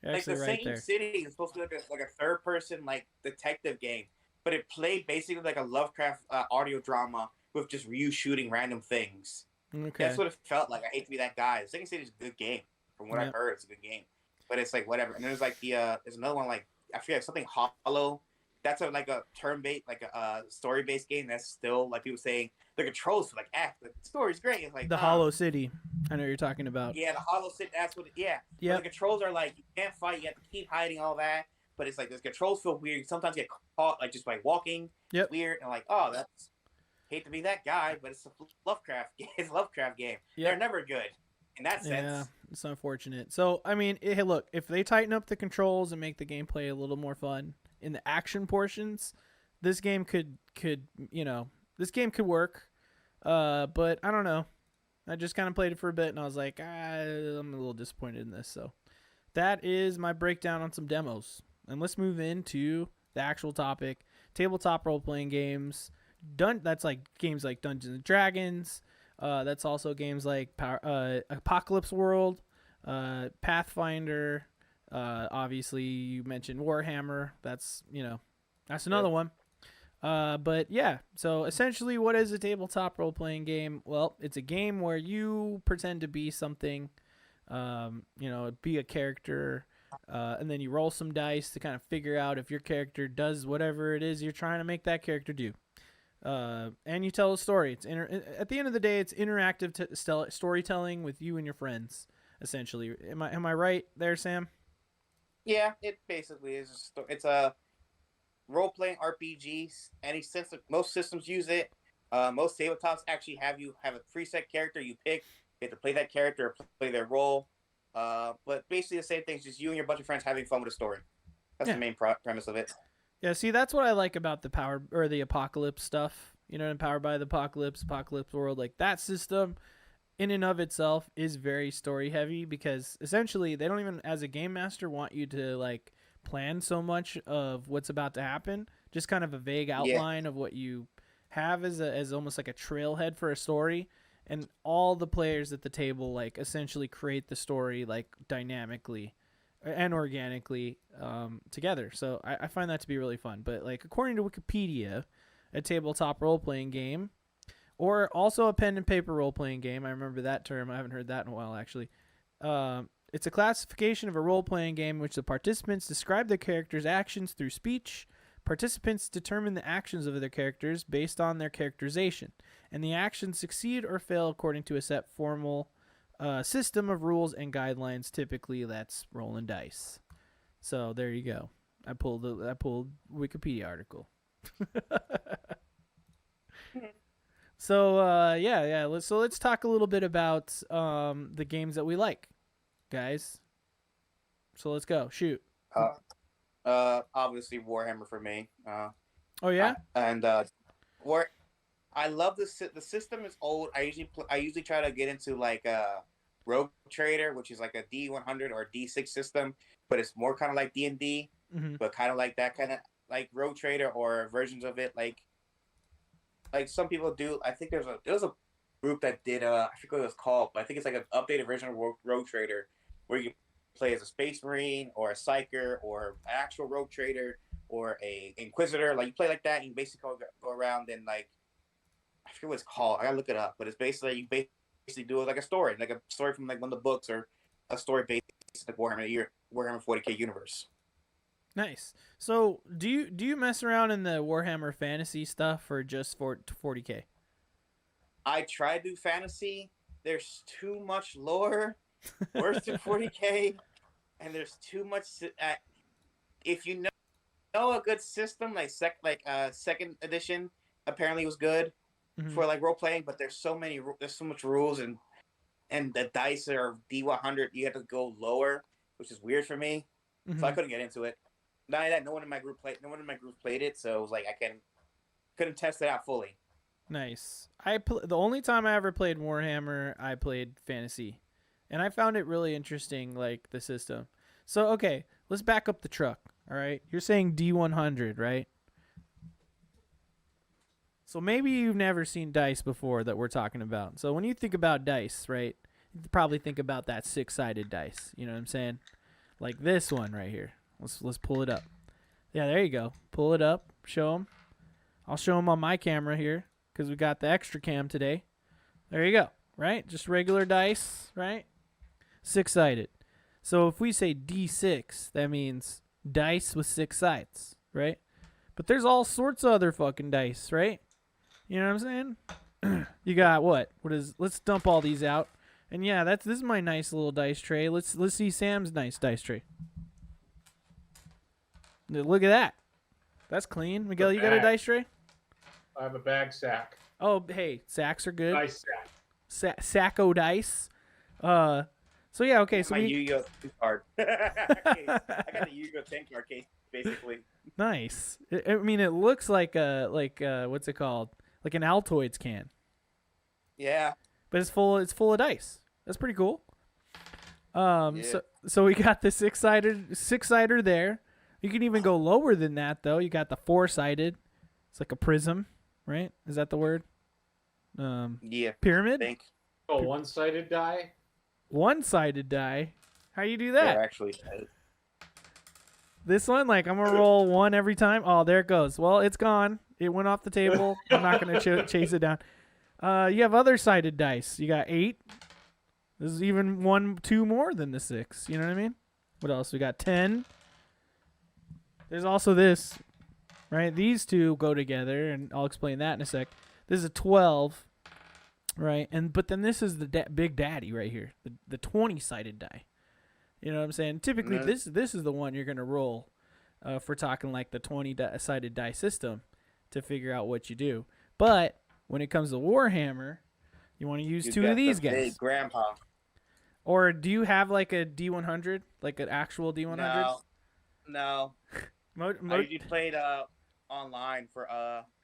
Like the right same there. city is supposed to be like a third person like detective game, but it played basically like a Lovecraft audio drama with just you shooting random things. Okay. That's what it felt like. I hate to be that guy. The second city is a good game. From what I've heard, it's a good game. But it's like whatever. And there's like there's another one like I forget something Hollow. That's like a turn-based, like a story-based game. That's still like people saying the controls for like the story's great. It's like the Hollow City. I know what you're talking about. Yeah, the Hollow City. That's what. Yeah. Yeah. The controls are like you can't fight. You have to keep hiding all that. But it's like the controls feel weird. You sometimes get caught like just by walking. Yep. It's weird and like that's hate to be that guy, but it's a Lovecraft game. It's a Lovecraft game. Yep. They're never good in that sense. Yeah, it's unfortunate. So I mean, hey, look, if they tighten up the controls and make the gameplay a little more fun in the action portions, this game could work. But I don't know. I just kind of played it for a bit and I was like, I'm a little disappointed in this. So that is my breakdown on some demos. And let's move into the actual topic: tabletop role-playing games. That's like games like Dungeons and Dragons. That's also games like Apocalypse World, Pathfinder. Obviously, you mentioned Warhammer. That's another one. But yeah, so essentially, what is a tabletop role-playing game? Well, it's a game where you pretend to be something, be a character, and then you roll some dice to kind of figure out if your character does whatever it is you're trying to make that character do. And you tell a story. At the end of the day, it's interactive storytelling with you and your friends, essentially. Am I right there, Sam? Yeah, it basically is. It's a role-playing RPGs. Most systems use it. Most tabletops actually have a preset character you pick. You have to play that character or play their role. But basically the same thing. It's just you and your bunch of friends having fun with a story. That's the main premise of it. Yeah, see, that's what I like about the Apocalypse stuff. Powered by the Apocalypse World. Like that system in and of itself is very story heavy because essentially they don't even, as a game master, want you to like plan so much of what's about to happen. Just kind of a vague outline of what you have as almost like a trailhead for a story. And all the players at the table like essentially create the story like dynamically and organically together. So I find that to be really fun. But like according to Wikipedia, a tabletop role-playing game, or also a pen and paper role-playing game. I remember that term. I haven't heard that in a while, actually. It's a classification of a role-playing game in which the participants describe their characters' actions through speech. Participants determine the actions of their characters based on their characterization, and the actions succeed or fail according to a set formal system of rules and guidelines. Typically, that's rolling dice. So there you go. I pulled Wikipedia article. So let's talk a little bit about the games that we like, guys. So let's go. Shoot. Obviously Warhammer for me. Oh yeah. I love the system is old. I usually try to get into like Rogue Trader, which is like a D100 or D6 system, but it's more kind of like D&D, but kind of like that kind of like Rogue Trader or versions of it like some people do. I think there was a group that did I forget what it was called, but I think it's like an updated version of Rogue Trader where you play as a Space Marine or a Psyker or an actual Rogue Trader or a Inquisitor. Like you play like that, and you basically go around and like I forget what it's called. I gotta look it up, but it's basically you basically do it like a story from like one of the books or a story based like Warhammer 40K universe. Nice. So do you mess around in the Warhammer fantasy stuff or just for 40K? I try to do fantasy. There's too much lore, worse than 40K, and there's too much. If you know a good system like second edition, apparently was good Mm-hmm. for like role playing, but there's so much rules and the dice are D100. You have to go lower, which is weird for me. Mm-hmm. So I couldn't get into it. Not only that, no one in my group played it, so it was like I couldn't test it out fully. Nice. The only time I ever played Warhammer, I played fantasy, and I found it really interesting, like the system. So okay, let's back up the truck. All right, you're saying D100, right? So maybe you've never seen dice before that we're talking about. So when you think about dice, right, you probably think about that 6-sided dice. You know what I'm saying? Like this one right here. Let's pull it up. Yeah, there you go. Pull it up. Show them. I'll show them on my camera here because we got the extra cam today. There you go. Right? Just regular dice, right? 6-sided. So if we say D6, that means dice with 6 sides, right? But there's all sorts of other fucking dice, right? You know what I'm saying? You got what? Let's dump all these out. And yeah, this is my nice little dice tray. Let's see Sam's nice dice tray. Look at that. That's clean. Miguel, you got a dice tray? I have a bag sack. Oh, hey, sacks are good. Dice sack. Sacco dice. So yeah, okay. So my Yu-Gi-Oh card. I got a Yu-Gi-Oh 10 card case basically. Nice. I mean, it looks like what's it called? Like an Altoids can. Yeah. But it's full of dice. That's pretty cool. Yeah. So we got the six-sider there. You can even go lower than that though. You got the 4-sided. It's like a prism, right? Is that the word? Yeah. Pyramid? I think. Oh, one-sided die? One-sided die. How you do They're that? actually. This one, like I'm gonna roll one every time. Oh, there it goes. Well, it's gone. It went off the table. I'm not gonna chase it down. You have other-sided dice. You got 8. This is even 2 more than the 6. You know what I mean? What else? We got 10. There's also this, right? These two go together, and I'll explain that in a sec. This is a 12, right? But then this is the big daddy right here, the 20-sided die. You know what I'm saying? Typically, this is the one you're gonna roll, for talking like the 20-sided die system, to figure out what you do. But when it comes to Warhammer, you want to use 2 of these guys. Big grandpa. Or do you have like a D100, like an actual D100? No. I usually played online for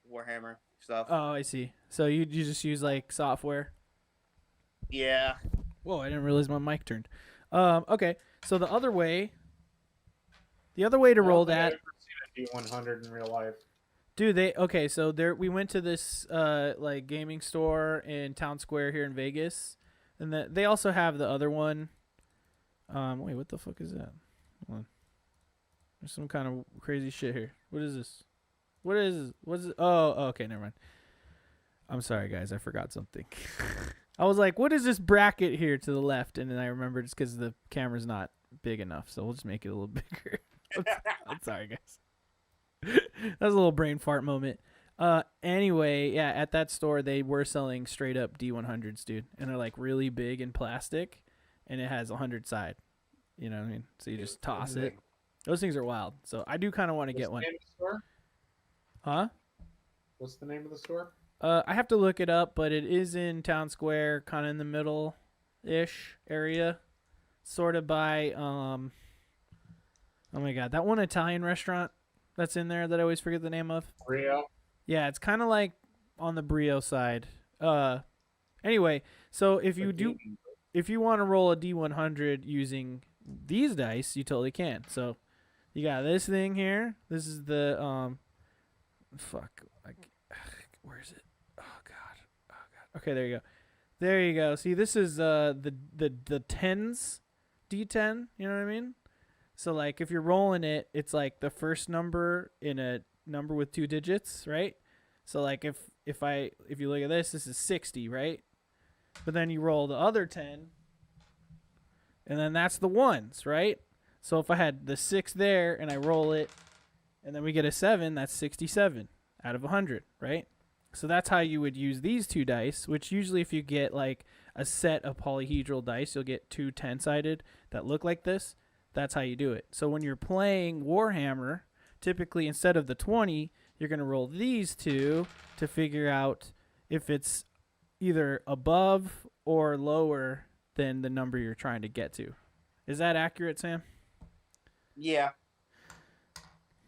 Warhammer stuff. Oh, I see. So you just use like software. Yeah. Whoa, I didn't realize my mic turned. Okay. So the other way to roll that. I've never seen a D100 in real life. Dude, so we went to this like gaming store in Town Square here in Vegas, and they also have the other one. Wait, what the fuck is that? Hold on. There's some kind of crazy shit here. What is this? What is this? What's it? Oh, okay, never mind. I'm sorry, guys. I forgot something. I was like, what is this bracket here to the left? And then I remembered it's because the camera's not big enough, so we'll just make it a little bigger. I'm sorry, guys. That was a little brain fart moment. Anyway, yeah, at that store, they were selling straight up D100s, dude. And they're like really big in plastic, and it has 100 side. You know what I mean? So you just toss it. Those things are wild. So I do kind of want to get one. What's the name of the store? Huh? What's the name of the store? I have to look it up, but it is in Town Square, kind of in the middle-ish area. Sort of by, oh my God, that one Italian restaurant that's in there that I always forget the name of. Rio? Yeah, it's kind of like on the Brio side. Anyway, so if you want to roll a D100 using these dice, you totally can. So you got this thing here. This is the where is it? Oh god. Okay, there you go. There you go. See, this is the tens, D10. You know what I mean? So like if you're rolling it, it's like the first number in a number with 2 digits, right? So like if you look at this is 60, right? But then you roll the other 10, and then that's the ones, right? So if I had the 6 there and I roll it, and then we get a 7, that's 67 out of 100, right? So that's how you would use these 2 dice, which usually if you get like a set of polyhedral dice, you'll get 2 10-sided that look like this. That's how you do it. So when you're playing Warhammer, typically instead of the 20, you're going to roll these 2 to figure out if it's either above or lower than the number you're trying to get to. Is that accurate, Sam? Yeah.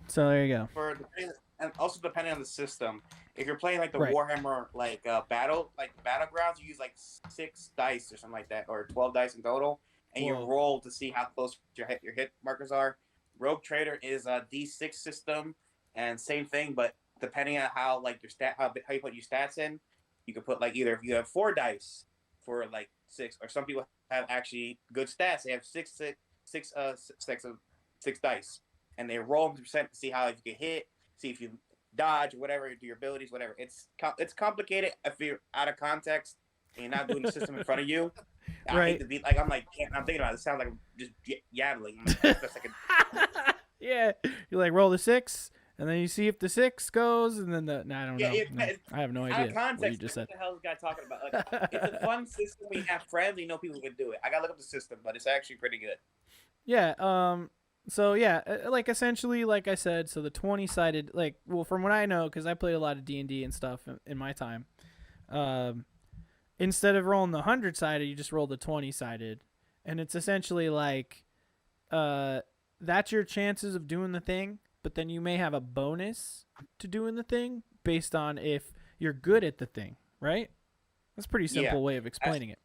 So there you go. And also depending on the system, if you're playing like the Right. Warhammer battlegrounds, you use like 6 dice or something like that, or 12 dice in total, and you Whoa. roll to see how close your hit markers are. Rogue Trader is a D6 system, and same thing, but depending on how like your how you put your stats in, you can put like either if you have 4 dice for like 6, or some people have actually good stats. They have six dice, and they roll them to see how if you can hit, see if you dodge, whatever, do your abilities, whatever. It's complicated if you're out of context and you're not doing the system in front of you. I Right. hate to be like I'm thinking about it. It sounds like I'm just yabbling. I'm like, that's like Yeah, you like roll the 6, and then you see if the 6 goes, and then the I don't know. No, I have no out idea of context. what you just said. What the hell is this guy talking about? Like, it's a fun system. We have friends. We know people can do it. I gotta look up the system, but it's actually pretty good. Yeah. So yeah, like essentially, like I said, so the 20-sided, like, well, from what I know, because I played a lot of D&D and stuff in my time. Instead of rolling the 100-sided, you just roll the 20-sided, and it's essentially like, that's your chances of doing the thing, but then you may have a bonus to doing the thing based on if you're good at the thing, right? That's a pretty simple way of explaining it.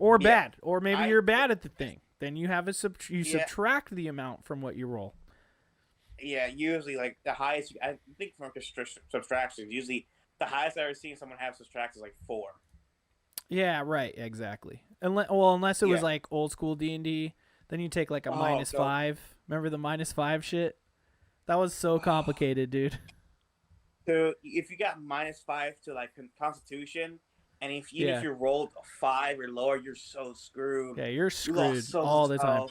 Or bad, or maybe you're bad at the thing. Then you have subtract the amount from what you roll. Yeah, usually like the highest. I think from subtractions, usually the highest I've ever seen someone have subtracts is like 4. Yeah, right, exactly. Unless it was like old school D&D, then you take like a -5. Remember the -5 shit? That was so complicated, dude. So if you got -5 to like Constitution, and if you rolled a 5 or lower, you're so screwed. Yeah, you're screwed all the time.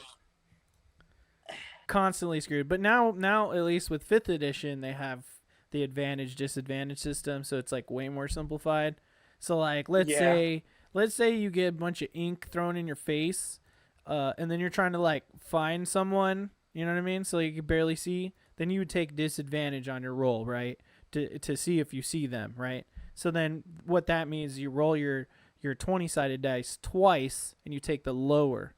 Constantly screwed. But now at least with 5th edition, they have the advantage disadvantage system, so it's like way more simplified. So like let's say you get a bunch of ink thrown in your face, and then you're trying to like find someone, you know what I mean? So you can barely see, then you would take disadvantage on your roll, right? To see if you see them, right? So then what that means, you roll your 20-sided dice twice, and you take the lower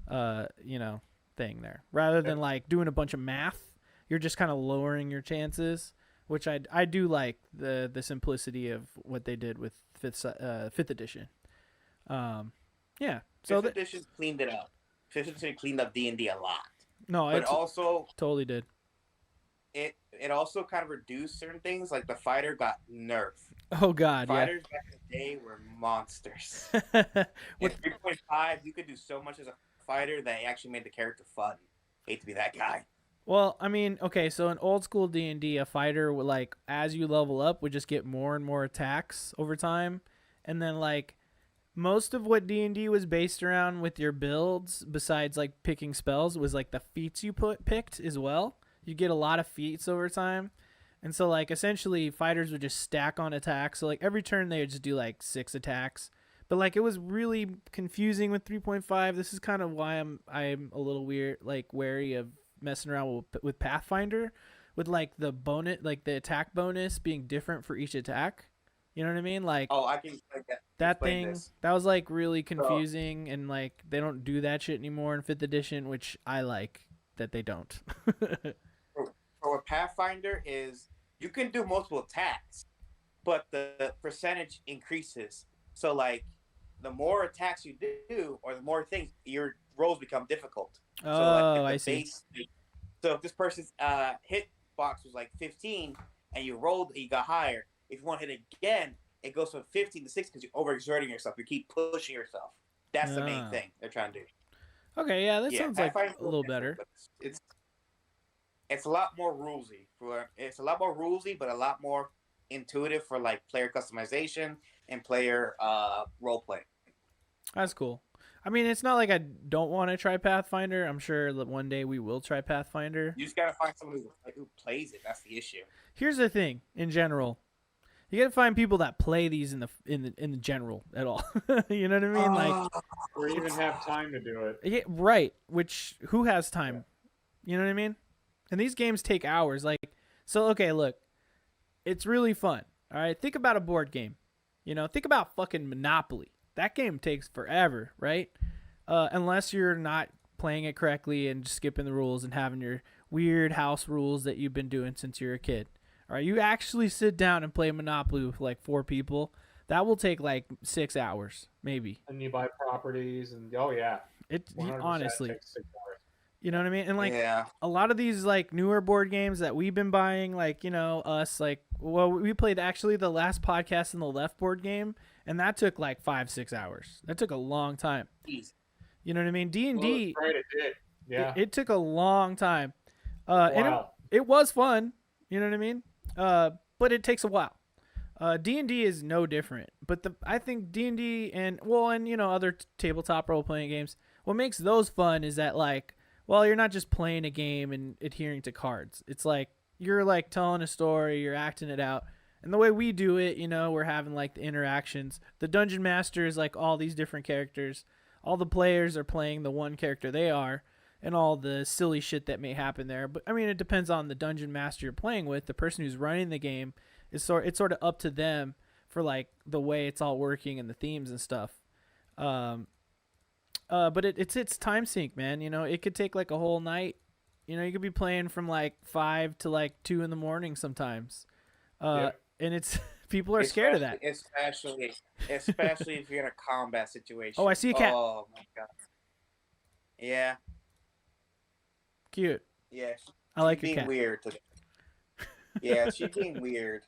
thing there. Rather than like doing a bunch of math, you're just kind of lowering your chances, which I do like the simplicity of what they did with 5th edition. Yeah. So 5th edition cleaned it up. 5th edition cleaned up D&D a lot. No, but also totally did. It also kind of reduced certain things, like the fighter got nerfed. Oh God, Fighters back in the day were monsters. With 3.5, you could do so much as a fighter that it actually made the character fun. Hate to be that guy. Well, I mean, okay, so in old school D&D, a fighter would, like, as you level up, would just get more and more attacks over time, and then like most of what D&D was based around with your builds, besides like picking spells, was like the feats you picked as well. You get a lot of feats over time. And so like essentially fighters would just stack on attacks. So like every turn they would just do like 6 attacks. But like it was really confusing with 3.5. This is kind of why I'm a little wary of messing around with Pathfinder, with like the bonus, like the attack bonus being different for each attack. You know what I mean? Like, I can like that thing that was like really confusing, and like they don't do that shit anymore in 5th edition, which I like that they don't. For Pathfinder is you can do multiple attacks, but the percentage increases. So like the more attacks you do, or the more things, your rolls become difficult. Oh, so like I see. So if this person's hit box was like 15 and you rolled, you got higher. If you want to hit again, it goes from 15 to 6 because you're overexerting yourself. You keep pushing yourself. That's the main thing they're trying to do. Okay, yeah, that sounds like a little better. It's a lot more rulesy. But a lot more intuitive for like player customization and player role play. That's cool. I mean, it's not like I don't want to try Pathfinder. I'm sure that one day we will try Pathfinder. You just gotta find someone who plays it. That's the issue. Here's the thing: in general, you gotta find people that play these in the general at all. You know what I mean? Like, or even have time to do it. yeah, right. Which who has time? You know what I mean? And these games take hours. Like, so okay, look, it's really fun. All right, think about a board game. You know, think about fucking Monopoly. That game takes forever, right? Unless you're not playing it correctly and just skipping the rules and having your weird house rules that you've been doing since you were a kid. All right, you actually sit down and play Monopoly with like 4 people. That will take like 6 hours, maybe. And you buy properties, and It 100% honestly, takes 6 hours. you know what I mean? And like Yeah. a lot of these like newer board games that we've been buying, like, you know, us, like, well, we played actually the last podcast in the left board game, and that took like 5-6 hours. That took a long time. Jeez. You know what I mean? D&D, Well, right, it did. Yeah. it took a long time. And Wow. it was fun. You know what I mean? But it takes a while. D&D is no different. But I think D&D and you know, other tabletop role-playing games, what makes those fun is that, like, well, you're not just playing a game and adhering to cards. It's like you're like telling a story, you're acting it out. And the way we do it, you know, we're having like the interactions. The dungeon master is like all these different characters. All the players are playing the one character they are, and all the silly shit that may happen there. But I mean, it depends on the dungeon master you're playing with. The person who's running the game it's sort of up to them for like the way it's all working and the themes and stuff. But it's time sync, man. You know, it could take like a whole night. You know, you could be playing from like 5 to like 2 in the morning sometimes. And it's people are scared of that. Especially if you're in a combat situation. Oh, I see a cat. Oh my god. Yeah. Cute. Yeah. I like being your cat. weird. Yeah, she's being weird.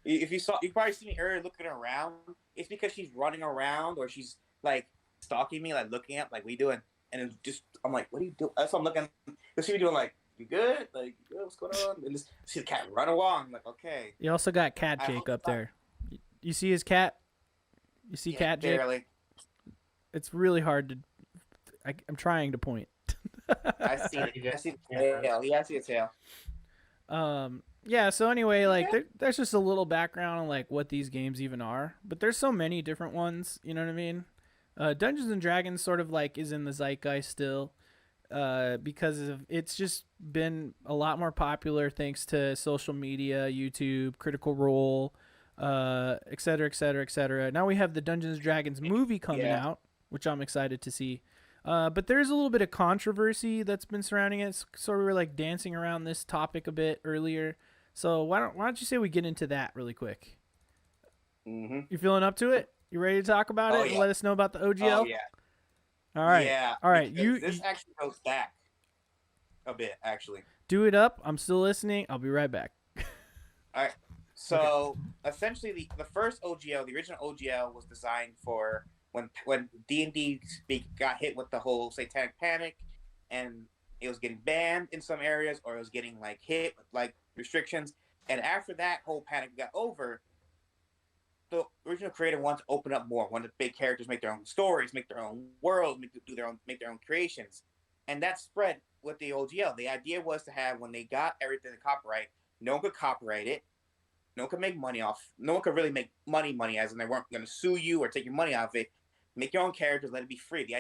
If you probably see me earlier looking around. It's because she's running around or she's like stalking me, like looking at like we doing, and it's just I'm like, what are you doing? That's what I'm looking. She be doing like, you good? Like, you good? What's going on? And just see the cat run along. I'm like, okay. You also got Cat Jake up there. You see his cat? You see Cat Jake? Barely. It's really hard to. I'm trying to point. I see it. I see the tail. Yeah, I see the tail. Yeah, so anyway, like there's just a little background on like what these games even are, but there's so many different ones, you know what I mean? Dungeons and Dragons sort of like is in the zeitgeist still, because it's just been a lot more popular thanks to social media, YouTube, Critical Role, et cetera, et cetera, et cetera. Now we have the Dungeons and Dragons movie coming out, which I'm excited to see. But there's a little bit of controversy that's been surrounding it. So we were like dancing around this topic a bit earlier. So why don't you say we get into that really quick? Mm-hmm. You feeling up to it? You ready to talk about it? And let us know about the OGL? Oh yeah. All right. Yeah. All right. This actually goes back a bit, actually. Do it up. I'm still listening. I'll be right back. All right. So essentially, the first OGL, the original OGL, was designed for when D&D got hit with the whole satanic panic, and it was getting banned in some areas, or it was getting like hit with like restrictions. And after that whole panic got over, the original creator wanted to open up more. Wanted the big characters make their own stories, make their own world, make their own creations, and that spread with the OGL. The idea was to have, when they got everything to copyright, no one could copyright it, no one could make money off. No one could really make money, as in they weren't going to sue you or take your money out of it. Make your own characters, let it be free. The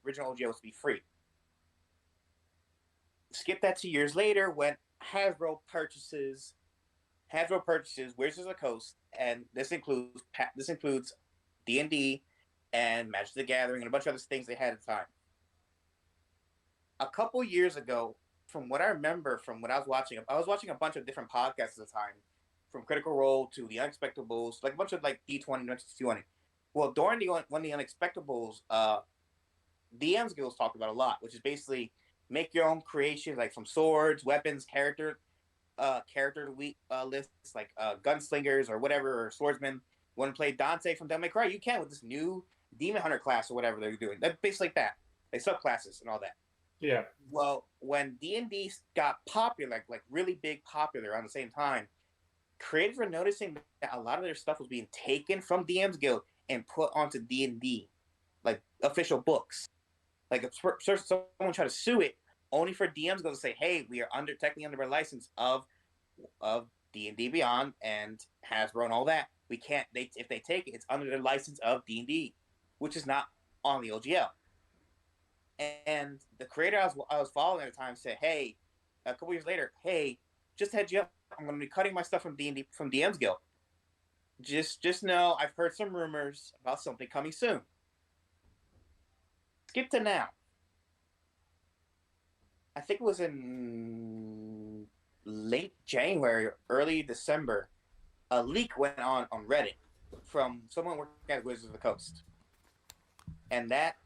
original OGL was to be free. Skip that 2 years later when Hasbro purchases Wizards of the Coast, and this includes D&D and Magic the Gathering and a bunch of other things they had at the time. A couple years ago, from what I remember from what I was watching a bunch of different podcasts at the time, from Critical Role to The Unexpectables, like a bunch of like D20, D20. Well, during one of the Unexpectables, DM's Guilds talked about a lot, which is basically make your own creations, like from swords, weapons, character lists, like gunslingers or whatever, or swordsmen. Want to play Dante from Devil May Cry? You can with this new Demon Hunter class or whatever they're doing. That's basically like that, like subclasses and all that. Yeah. Well, when D&D got popular, like really big popular around the same time, creators were noticing that a lot of their stuff was being taken from DM's Guild and put onto D&D, like official books. Like if someone try to sue it, only for DMs go to say, hey, we are technically under a license of D&D Beyond and Hasbro and all that. We can't. If they take it, it's under the license of D&D, which is not on the OGL. And the creator I was following at the time said, hey, a couple years later, hey, just heads you up, I'm going to be cutting my stuff from D&D from DM's Guild. Just know I've heard some rumors about something coming soon. Skip to now. I think it was in late January, early December. A leak went on Reddit from someone working at Wizards of the Coast. And that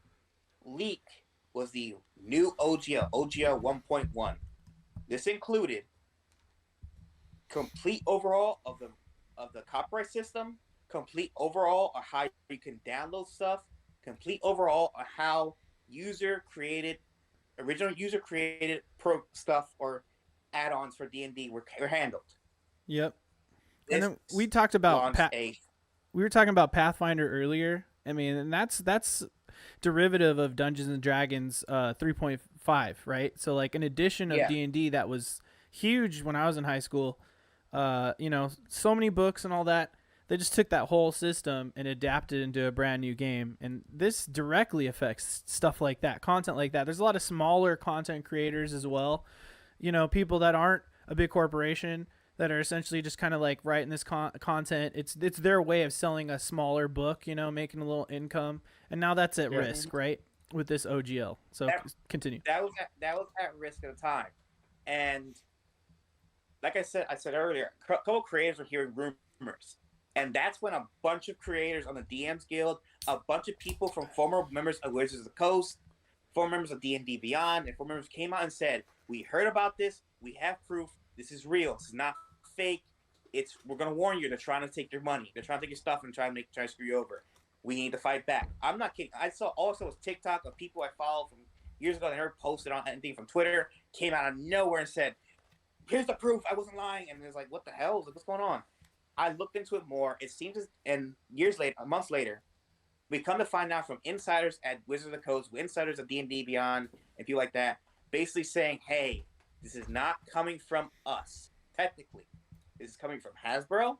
leak was the new OGL 1.1. This included complete overhaul of the copyright system, complete overhaul of how you can download stuff, complete overhaul of how original user created pro stuff or add-ons for D&D were handled. Yep. And then we talked about we were talking about Pathfinder earlier. I mean, and that's derivative of Dungeons and Dragons 3.5, right? So like an edition of D&D that was huge when I was in high school. So many books and all that. They just took that whole system and adapted into a brand new game. And this directly affects stuff like that, content like that. There's a lot of smaller content creators as well. People that aren't a big corporation that are essentially just kind of like writing this content. It's their way of selling a smaller book, making a little income. And now that's at risk, right? With this OGL. So continue. That was at risk at the time. And like I said earlier, a couple creators were hearing rumors. And that's when a bunch of creators on the DMs Guild, a bunch of people from former members of Wizards of the Coast, former members of D&D Beyond, and former members came out and said, we heard about this. We have proof. This is real. This is not fake. We're going to warn you. They're trying to take your money. They're trying to take your stuff and try to screw you over. We need to fight back. I'm not kidding. I saw also a TikTok of people I followed from years ago that never posted on anything from Twitter, came out of nowhere and said, here's the proof. I wasn't lying. And it was like, what the hell? What's going on? I looked into it more. It seems months later, we come to find out from insiders at Wizards of the Coast, insiders of D&D Beyond, and people like that, basically saying, hey, this is not coming from us, technically. This is coming from Hasbro.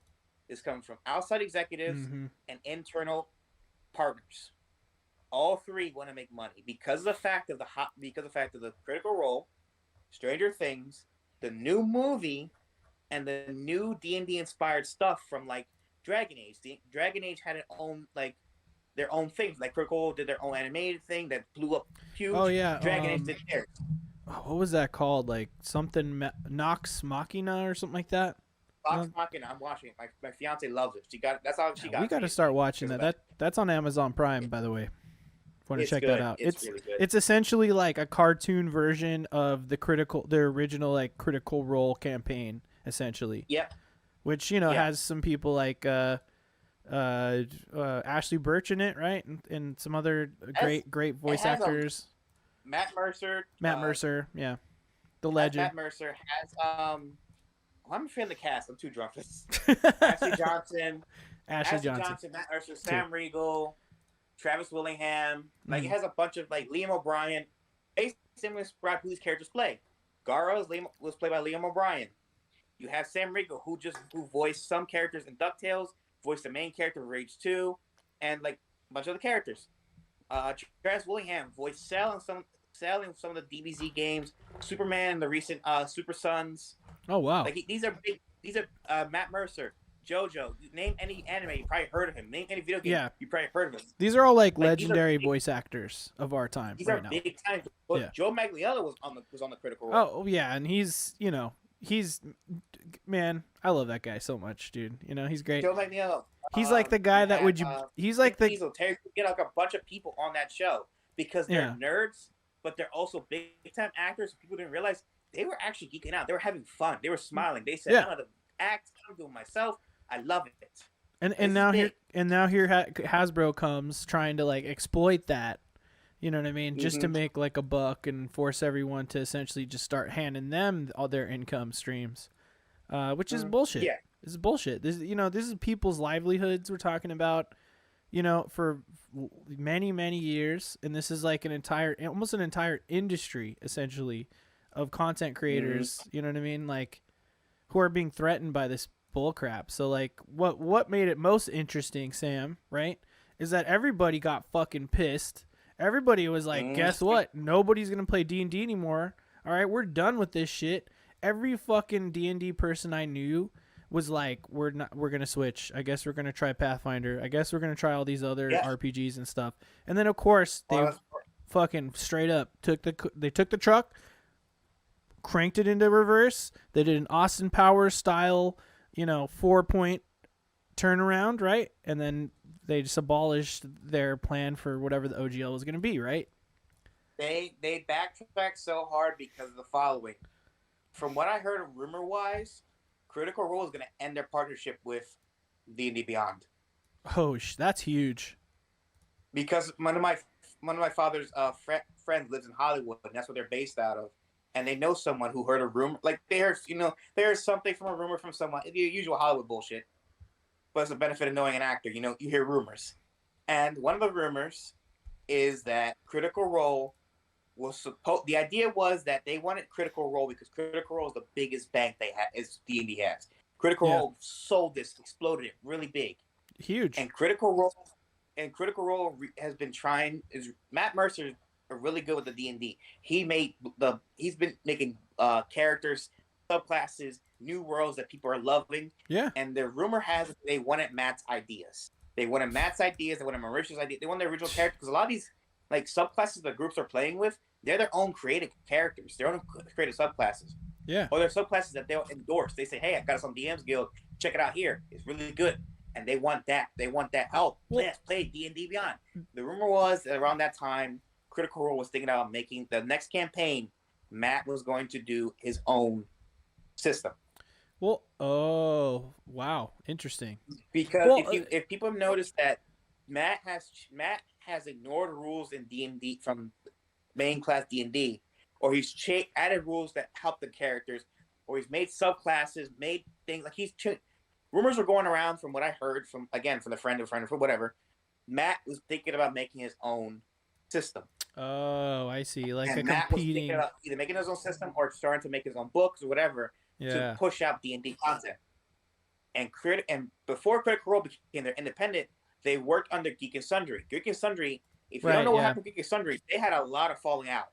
This is coming from outside executives and internal partners. All three want to make money because of the fact of the Critical Role, Stranger Things, the new movie, and the new D&D inspired stuff from like Dragon Age. Dragon Age had their own things. Like Critical Role did their own animated thing that blew up huge. Oh yeah, Dragon Age did theirs. What was that called? Like something Nox Machina or something like that. Nox Machina. I'm watching it. My fiance loves it. That's all she got. We got to start watching that. That's on Amazon Prime, by the way. Want to check that out? It's really good. It's essentially like a cartoon version of the original like Critical Role campaign, essentially. Yep. Which has some people like Ashley Birch in it, right? And some other great voice actors. Matt Mercer, yeah, the legend. Matt Mercer has I'm a fan of the cast. I'm too drunk for this. Ashley Johnson, Matt Mercer, Sam Riegel, Travis Willingham. Like it has a bunch of like Liam O'Brien. Basically, similar to who these characters play. Gara was played by Liam O'Brien. You have Sam Riegel, who voiced some characters in DuckTales, voiced the main character of Rage 2, and like a bunch of other characters. Travis Willingham voiced Cell in some of the DBZ games, Superman and the recent Super Sons. Oh wow! Like these are Matt Mercer, JoJo. Name any anime, you probably heard of him. Name any video game, you probably heard of him. These are all like legendary voice actors of our time. These are big time. Joe Magliella was on the Critical Role. Oh yeah, and he's man, I love that guy so much, dude. He's great. Joe Magliella. He's like the guy that he's like the Terry, get like a bunch of people on that show because they're nerds, but they're also big time actors. People didn't realize they were actually geeking out. They were having fun. They were smiling. They said, "I'm gonna act. I'm doing myself. I love it." And now here Hasbro comes trying to like exploit that. You know what I mean? Just to make like a buck and force everyone to essentially just start handing them all their income streams, which is bullshit. Yeah. This is bullshit. This is people's livelihoods we're talking about. for many, many years, and this is like almost an entire industry essentially of content creators. You know what I mean? Like, who are being threatened by this bull crap. So like, what made it most interesting, Sam? Right? Is that everybody got fucking pissed. Everybody was like, guess what? Nobody's gonna play D&D anymore. All right, we're done with this shit. Every fucking D&D person I knew was like, we're gonna switch. I guess we're gonna try Pathfinder. I guess we're gonna try all these other RPGs and stuff. And then of course they fucking straight up took the truck, cranked it into reverse. They did an Austin Powers style, 4-point turnaround, right? And then they just abolished their plan for whatever the OGL was gonna be, right? They backtracked so hard because of the following. From what I heard, rumor-wise, Critical Role is going to end their partnership with D&D Beyond. Oh, that's huge. Because one of my father's friends lives in Hollywood, and that's where they're based out of. And they know someone who heard a rumor, like they heard something from a rumor from someone. The usual Hollywood bullshit. But it's the benefit of knowing an actor. You hear rumors, and one of the rumors is that Critical Role the idea was that they wanted Critical Role because Critical Role is the biggest bank they have, is D&D has. Critical Role sold this, exploded it really big, huge. And Critical Role has been trying. Matt Mercer are really good with the D&D. He's been making characters, subclasses, new worlds that people are loving. Yeah. And the rumor has it they wanted Matt's ideas. They wanted Mauritius' ideas. They wanted the original character because a lot of these like subclasses the groups are playing with, they're their own creative characters, their own creative subclasses. Yeah. Or they're subclasses that they'll endorse. They say, hey, I got us on DM's Guild. Check it out here. It's really good. And they want that. They want that. Oh, let's play D&D Beyond. The rumor was that around that time, Critical Role was thinking about making the next campaign. Matt was going to do his own system. Well, oh, wow. Interesting. Because if people have noticed that Matt has ignored rules in D&D from main class D&D, or he's added rules that help the characters, or he's made subclasses, made things like rumors were going around from what I heard from the friend of whatever. Matt was thinking about making his own system. Oh, I see. Like and a Matt competing. Was thinking about either making his own system or starting to make his own books or whatever to push out D&D content. And before Critical Role became their independent, they worked under Geek and Sundry. Geek and Sundry, if you don't know what happened to Geek and Sundry, they had a lot of falling out.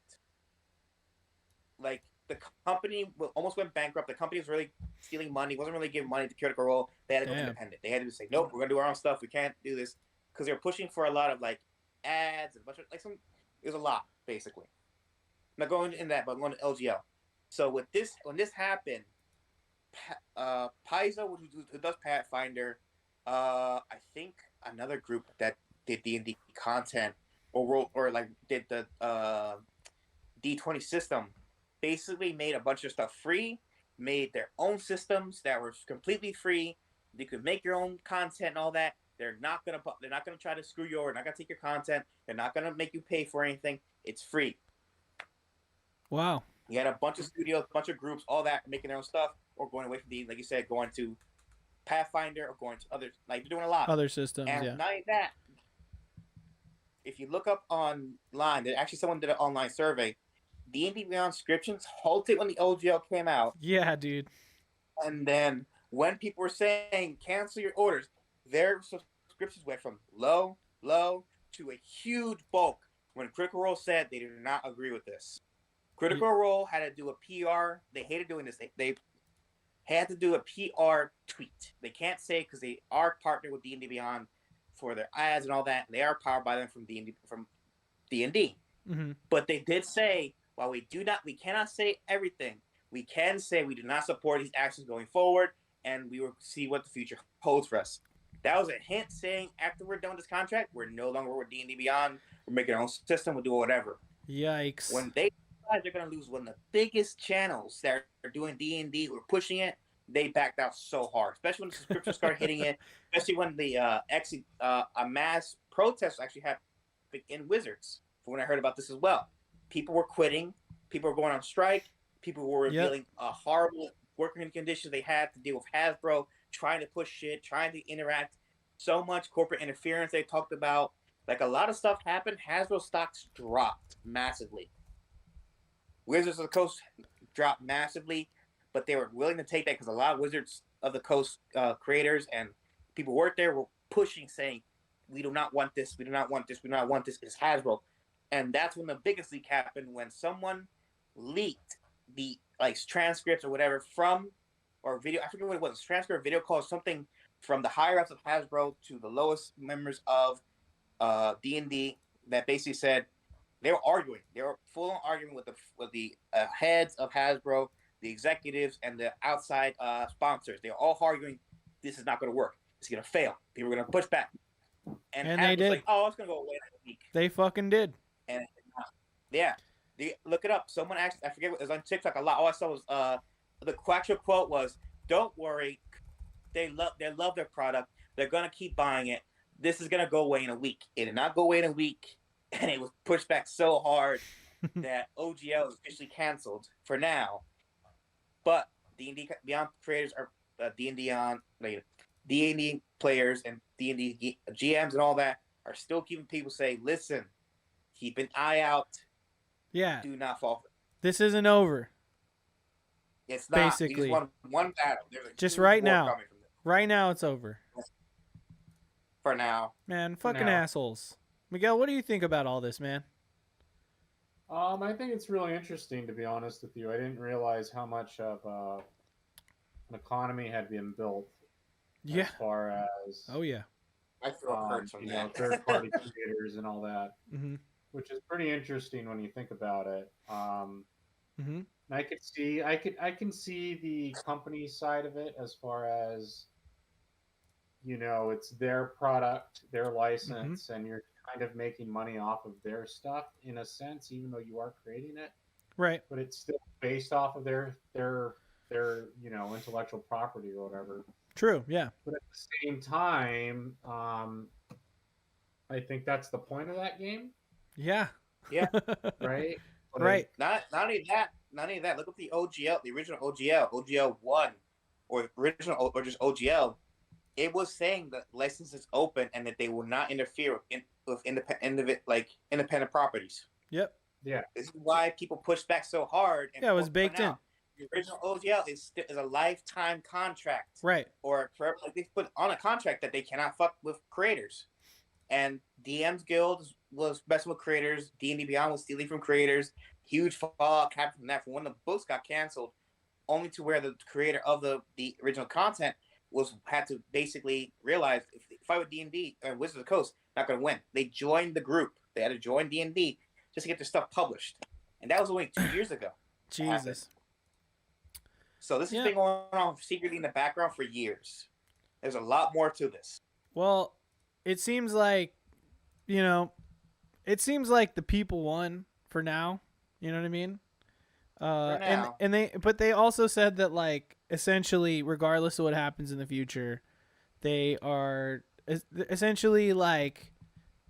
Like, the company almost went bankrupt. The company was really stealing money, wasn't really giving money to Critical Role. They had to go independent. They had to say, nope, we're going to do our own stuff. We can't do this. Because they were pushing for a lot of, like, ads and a bunch of, it was a lot, basically. I'm not going in that, but I'm going to LGL. So when this happened, Paizo, who does Pathfinder, I think another group that did D&D content or like did the D20 system, basically made a bunch of stuff free, made their own systems that were completely free. You could make your own content and all that. They're not gonna try to screw you over. They're not gonna take your content. They're not gonna make you pay for anything. It's free. Wow. You had a bunch of studios, a bunch of groups, all that making their own stuff, or going away from like you said, going to Pathfinder or going to others. Like, they're doing a lot. Other systems, and not only that, if you look up online, actually someone did an online survey. D&D Beyond subscriptions halted when the OGL came out. Yeah, dude. And then when people were saying cancel your orders, their subscriptions went from low to a huge bulk when Critical Role said they did not agree with this. Critical Role had to do a PR. They hated doing this. They had to do a PR tweet. They can't say because they are partnered with D&D Beyond for their ads and all that. They are powered by them from D&D. Mm-hmm. But they did say, while we cannot say everything. We can say we do not support these actions going forward, and we will see what the future holds for us. That was a hint saying after we're done with this contract, we're no longer with D&D Beyond. We're making our own system. We'll do whatever. Yikes. When they realize they're going to lose one of the biggest channels that are doing D&D, we're pushing it, they backed out so hard, especially when the subscriptions started hitting it, especially when the a mass protest actually happened in Wizards, from when I heard about this as well. People were quitting. People were going on strike. People were revealing horrible working conditions they had to deal with Hasbro, trying to push shit, trying to interact. so much corporate interference. They talked about like a lot of stuff happened. Hasbro stocks dropped massively. Wizards of the Coast dropped massively, but they were willing to take that because a lot of Wizards of the Coast creators and people worked there were pushing, saying, "We do not want this. We do not want this. We do not want this." It's Hasbro, and that's when the biggest leak happened when someone leaked the like transcripts or whatever from or video. I forget what it was. Transcript, video call, something from the higher ups of Hasbro to the lowest members of D&D that basically said. They were arguing. They were full on arguing with the heads of Hasbro, the executives, and the outside sponsors. They were all arguing, this is not going to work. It's going to fail. People are going to push back. And they did. Like, oh, it's going to go away in a week. They fucking did. And yeah, look it up. Someone actually, I forget, it was on TikTok a lot. All I saw was the actual quote was, "Don't worry, they love their product. They're going to keep buying it. This is going to go away in a week. It did not go away in a week." And it was pushed back so hard that OGL is officially canceled for now. But D&D Beyond creators are D&D on later. D&D players and D&D GMs and all that are still keeping people say, "Listen, keep an eye out. Yeah. Do not fall for it." This isn't over. It's not. Basically. You just won one battle. Just right now. Right now it's over. For now. Man, fucking assholes. Miguel, what do you think about all this, man? I think it's really interesting, to be honest with you. I didn't realize how much of an economy had been built. Yeah. As far as I feel hurt from that. Third-party creators and all that, mm-hmm. which is pretty interesting when you think about it. Mm-hmm. I can see the company side of it as far as, it's their product, their license, and you're kind of making money off of their stuff in a sense, even though you are creating it. Right. But it's still based off of their intellectual property or whatever. True, yeah. But at the same time, I think that's the point of that game. Yeah. Yeah. Right? Right. Not only that, look at the OGL, the original OGL 1, or original or just OGL. It was saying that license is open and that they will not interfere with independent properties. Yep. Yeah. This is why people push back so hard. And it was baked in. The original OGL is a lifetime contract. Right. Or forever, like they put on a contract that they cannot fuck with creators. And DM's Guild was messing with creators. D&D Beyond was stealing from creators. Huge fallout happened from that. From when the books got canceled, only to where the creator of the original content had to basically realize if they fight with D&D and Wizards of the Coast, not going to win. They joined the group. They had to join D&D just to get their stuff published, and that was only 2 years ago. Jesus. So this has been going on secretly in the background for years. There's a lot more to this. Well, it seems like, the people won for now. You know what I mean? But they also said that, like, essentially, regardless of what happens in the future, they are essentially like,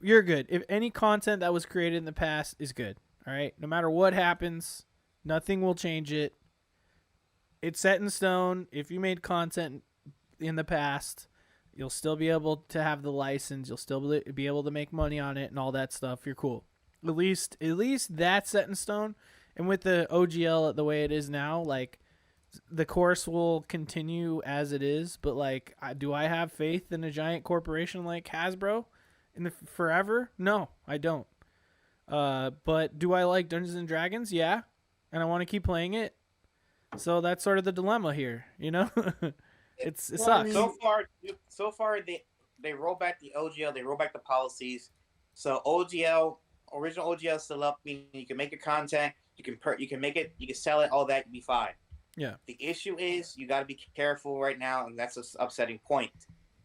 you're good. If any content that was created in the past is good, all right? No matter what happens, nothing will change it. It's set in stone. If you made content in the past, you'll still be able to have the license. You'll still be able to make money on it and all that stuff. You're cool. At least that's set in stone. And with the OGL the way it is now, like, the course will continue as it is. But, like, do I have faith in a giant corporation like Hasbro in the forever? No, I don't. But do I like Dungeons and Dragons? Yeah, and I want to keep playing it. So that's sort of the dilemma here, it sucks. So far, they roll back the OGL. They roll back the policies. So original OGL is still up. Meaning you can make your content. You can make it. You can sell it. All that, you'll be fine. Yeah. The issue is you got to be careful right now, and that's an upsetting point.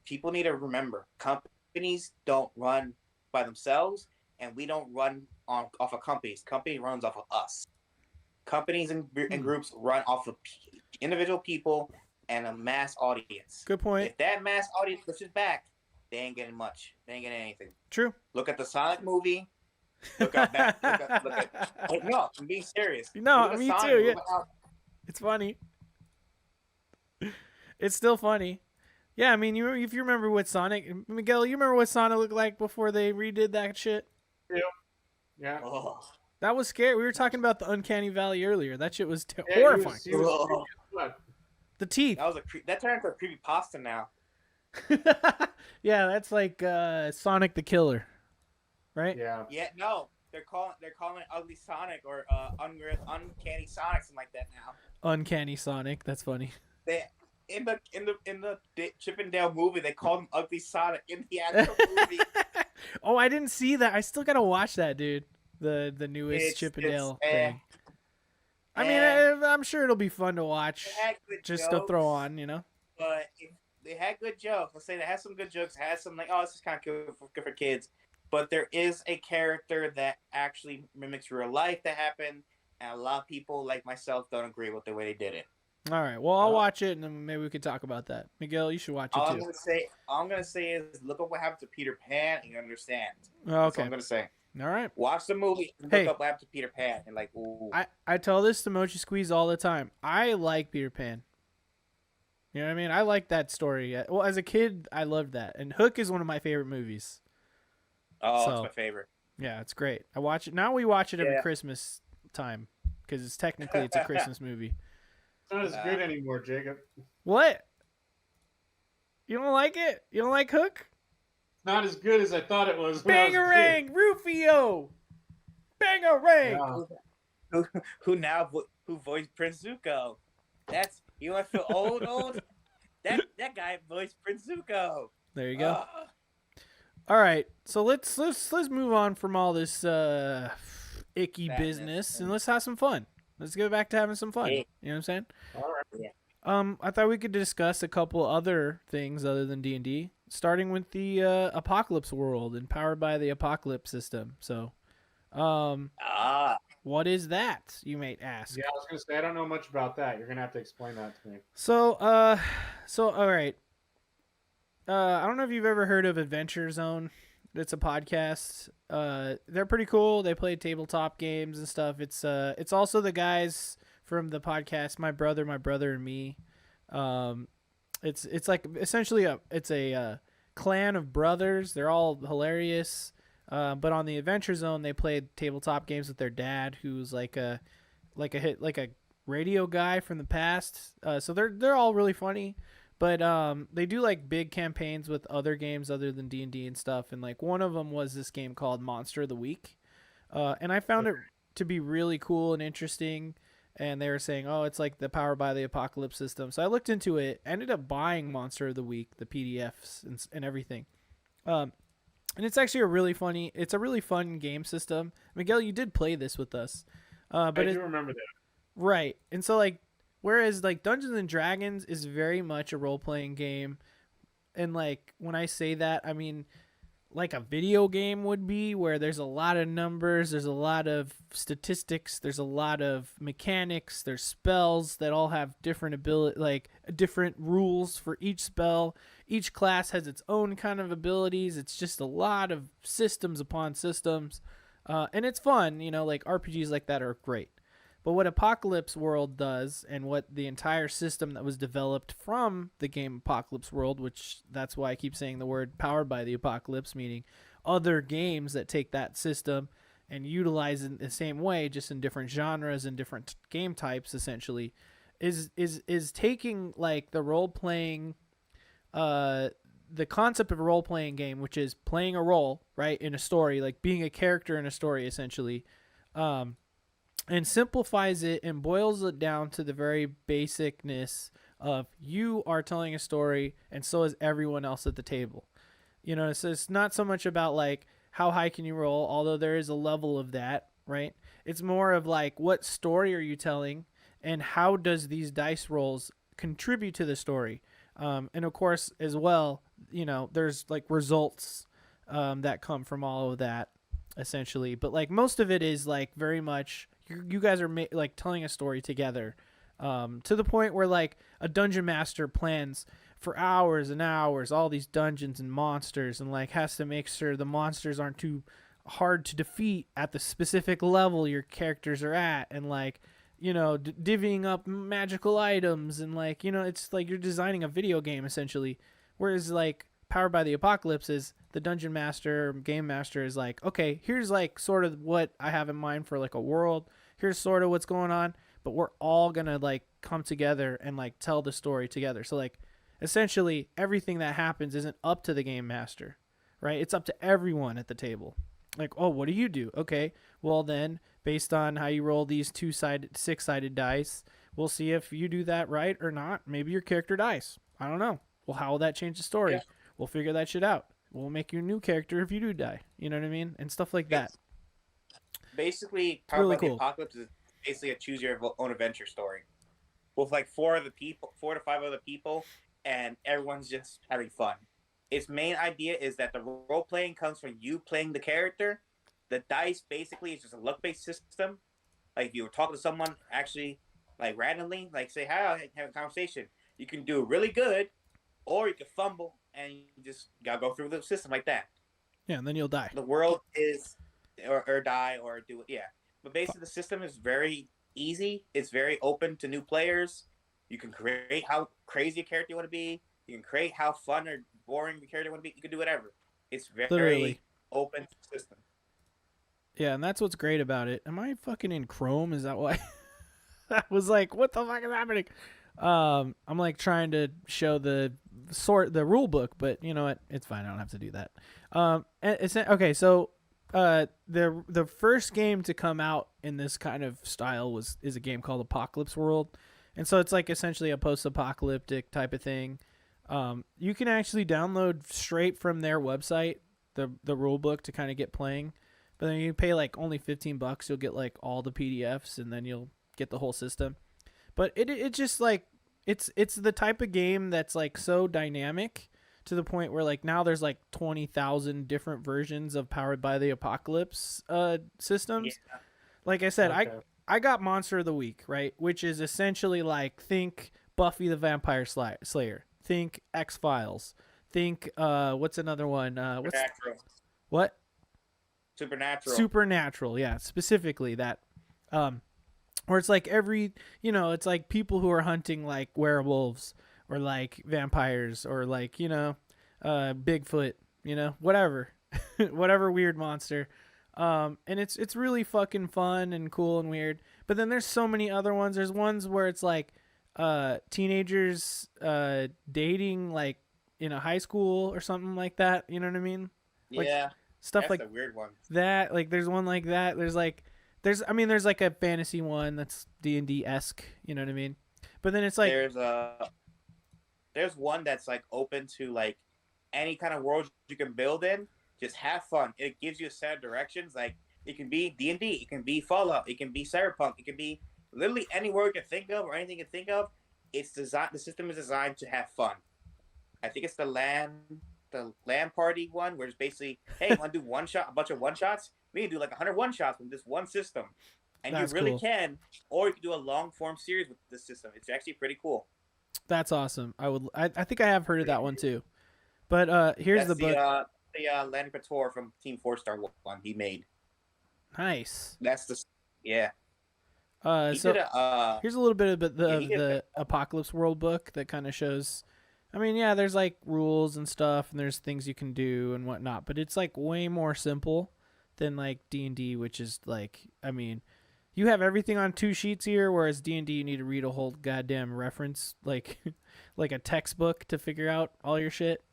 People need to remember, companies don't run by themselves, and we don't run off of companies. Company runs off of us. Companies and groups run off of individual people and a mass audience. Good point. If that mass audience pushes back, they ain't getting much. They ain't getting anything. True. Look at the Sonic movie. Look at no, I'm being serious. No, me too. Yeah. It's funny. It's still funny. Yeah, I mean, if you remember what Sonic, Miguel, you remember what Sonic looked like before they redid that shit? Yeah. Oh. That was scary. We were talking about the Uncanny Valley earlier. That shit was Yeah, horrifying. He was Oh. The teeth. That turned into a creepypasta now. Yeah, that's like Sonic the Killer, right? Yeah. Yeah, no, they're calling it Ugly Sonic or Uncanny Sonic, something like that now. Uncanny Sonic. That's funny. They in the Chip and Dale movie, they called him Ugly Sonic in the actual movie. Oh, I didn't see that. I still gotta watch that, dude. The newest Chip and Dale thing. I mean, I'm sure it'll be fun to watch, just to throw on, you know. But they had good jokes. Let's say they had some good jokes. It had some like, oh, this is kind of good for kids. But there is a character that actually mimics real life that happened, and a lot of people like myself don't agree with the way they did it. All right. Well, I'll watch it, and then maybe we could talk about that. Miguel, you should watch it too. All I'm gonna say is look up what happened to Peter Pan, and you understand. Okay. That's all I'm gonna say. All right. Watch the movie, and look up what happened to Peter Pan, and like, ooh. I tell this to Mochi Squeeze all the time. I like Peter Pan. You know what I mean? I like that story. Well, as a kid, I loved that. And Hook is one of my favorite movies. Oh, it's my favorite. Yeah, it's great. I watch it now. We watch it every Christmas time because it's a Christmas movie. It's not as good anymore, Jacob. What? You don't like it? You don't like Hook? Not as good as I thought it was. Bangarang, Rufio. Bangarang. Yeah. Who voiced Prince Zuko? You want to feel old? That guy voiced Prince Zuko. There you go. All right, so let's move on from all this icky business and let's have some fun. Let's go back to having some fun. Yeah. You know what I'm saying? All right. Yeah. I thought we could discuss a couple other things other than D&D, starting with the Apocalypse world and powered by the Apocalypse system. So, what is that, you might ask? Yeah, I was gonna say I don't know much about that. You're gonna have to explain that to me. So all right. I don't know if you've ever heard of Adventure Zone. It's a podcast. They're pretty cool. They play tabletop games and stuff. It's also the guys from the podcast My Brother and Me. It's like essentially a clan of brothers. They're all hilarious. But on the Adventure Zone, they play tabletop games with their dad, who's like a radio guy from the past. So they're all really funny. But they do like big campaigns with other games other than D&D and stuff. And like one of them was this game called Monster of the Week. And I found it to be really cool and interesting. And they were saying, oh, it's like the Powered by the Apocalypse system. So I looked into it, ended up buying Monster of the Week, the PDFs and everything. And it's actually a really fun game system. Miguel, you did play this with us. But I do remember that. Right. And so like, whereas like Dungeons and Dragons is very much a role-playing game, and like when I say that, I mean like a video game would be, where there's a lot of numbers, there's a lot of statistics, there's a lot of mechanics, there's spells that all have different different rules for each spell. Each class has its own kind of abilities. It's just a lot of systems upon systems, and it's fun. You know, like RPGs like that are great. But what Apocalypse World does, and what the entire system that was developed from the game Apocalypse World, which that's why I keep saying the word powered by the apocalypse, meaning other games that take that system and utilize it in the same way, just in different genres and different game types, essentially, is taking like the role-playing, the concept of a role-playing game, which is playing a role, right, in a story, like being a character in a story, essentially, and simplifies it and boils it down to the very basicness of you are telling a story and so is everyone else at the table. You know, so it's not so much about like how high can you roll, although there is a level of that, right? It's more of like what story are you telling and how does these dice rolls contribute to the story? And of course, as well, you know, there's like results that come from all of that, essentially. But like most of it is like very much you guys are like telling a story together, to the point where like a dungeon master plans for hours and hours all these dungeons and monsters, and like has to make sure the monsters aren't too hard to defeat at the specific level your characters are at, and like, you know, divvying up magical items, and like, you know, it's like you're designing a video game essentially, Whereas like Powered by the Apocalypse is the dungeon master, game master is like, okay, here's like sort of what I have in mind for like a world. Here's sort of what's going on, but we're all gonna like come together and like tell the story together. So like essentially everything that happens isn't up to the game master, right? It's up to everyone at the table. Like, oh, what do you do? Okay, well then, based on how you roll these six-sided dice, we'll see if you do that right or not. Maybe your character dies. I don't know. Well, how will that change the story? Yeah. We'll figure that shit out. We'll make you a new character if you do die. You know what I mean? And stuff like that. Basically, really Powered by cool. the Apocalypse is basically a choose your own adventure story with like 4 to 5 other people, and everyone's just having fun. Its main idea is that the role playing comes from you playing the character. The dice basically is just a luck based system. Like if you were talking to someone actually like randomly, like say hi, have a conversation. You can do really good, or you can fumble and you just gotta go through the system like that. Yeah, and then you'll die. The world is or die or do it. Yeah, but basically the system is very easy. It's very open to new players. You can create how crazy a character you want to be. You can create how fun or boring the character want to be. You can do whatever. It's very Literally. open system. Yeah, and that's what's great about it. Am I fucking in Chrome? Is that why? I was like, what the fuck is happening? I'm like trying to show the rule book, but you know what? It's fine. I don't have to do that. And it's okay. So, the first game to come out in this kind of style is a game called Apocalypse World, and so it's like essentially a post-apocalyptic type of thing. You can actually download straight from their website the rule book to kind of get playing, but then you pay like only $15. You'll get like all the PDFs, and then you'll get the whole system. But it just like it's the type of game that's like so dynamic to the point where like now there's like 20,000 different versions of Powered by the Apocalypse systems. Yeah. Like I said, okay. I got Monster of the Week, right? Which is essentially like think Buffy the Vampire Slayer, think X-Files, think what's another one? What? Supernatural, yeah, specifically that. Where it's like it's like people who are hunting like werewolves or like vampires or like, Bigfoot, whatever, whatever weird monster. And it's really fucking fun and cool and weird. But then there's so many other ones. There's ones where it's like teenagers dating like in a high school or something like that. You know what I mean? Like, yeah. Stuff that's like a weird one. That. Like there's one like that. There's like there's like a fantasy one that's D&D-esque. You know what I mean? But then it's like there's one that's like open to like any kind of world you can build in. Just have fun. It gives you a set of directions. Like it can be D&D, it can be Fallout, it can be Cyberpunk, it can be literally any word you can think of or anything you can think of. It's designed. The system is designed to have fun. I think it's the LAN party one, where it's basically, hey, want to do a bunch of one shots? We can do like 100 one shots with this one system, and that's you really cool. Can. Or you can do a long form series with this system. It's actually pretty cool. That's awesome. I think I have heard of that one too. But here's the book. The Lanny Pator from Team 4-Star one he made. Nice. That's the yeah. Here's a little bit of the Apocalypse World book that kind of shows. I mean, yeah, there's like rules and stuff, and there's things you can do and whatnot, but it's like way more simple than like D&D, which is like, I mean, you have everything on 2 sheets here, whereas D&D you need to read a whole goddamn reference, like like a textbook to figure out all your shit.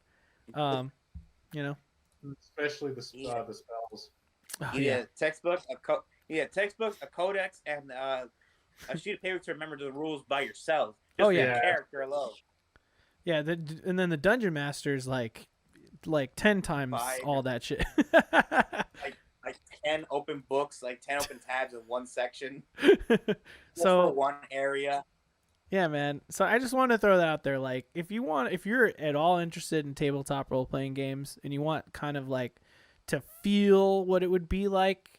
Especially the spells. Oh, yeah, textbook, a codex, and a sheet of paper to remember the rules by yourself. Just the character alone. Yeah, and then the Dungeon Master is like 10 times all that shit. like 10 open books, like 10 open tabs in one section. So for one area. Yeah, man. So I just want to throw that out there. Like, if you're at all interested in tabletop role playing games and you want kind of like to feel what it would be like,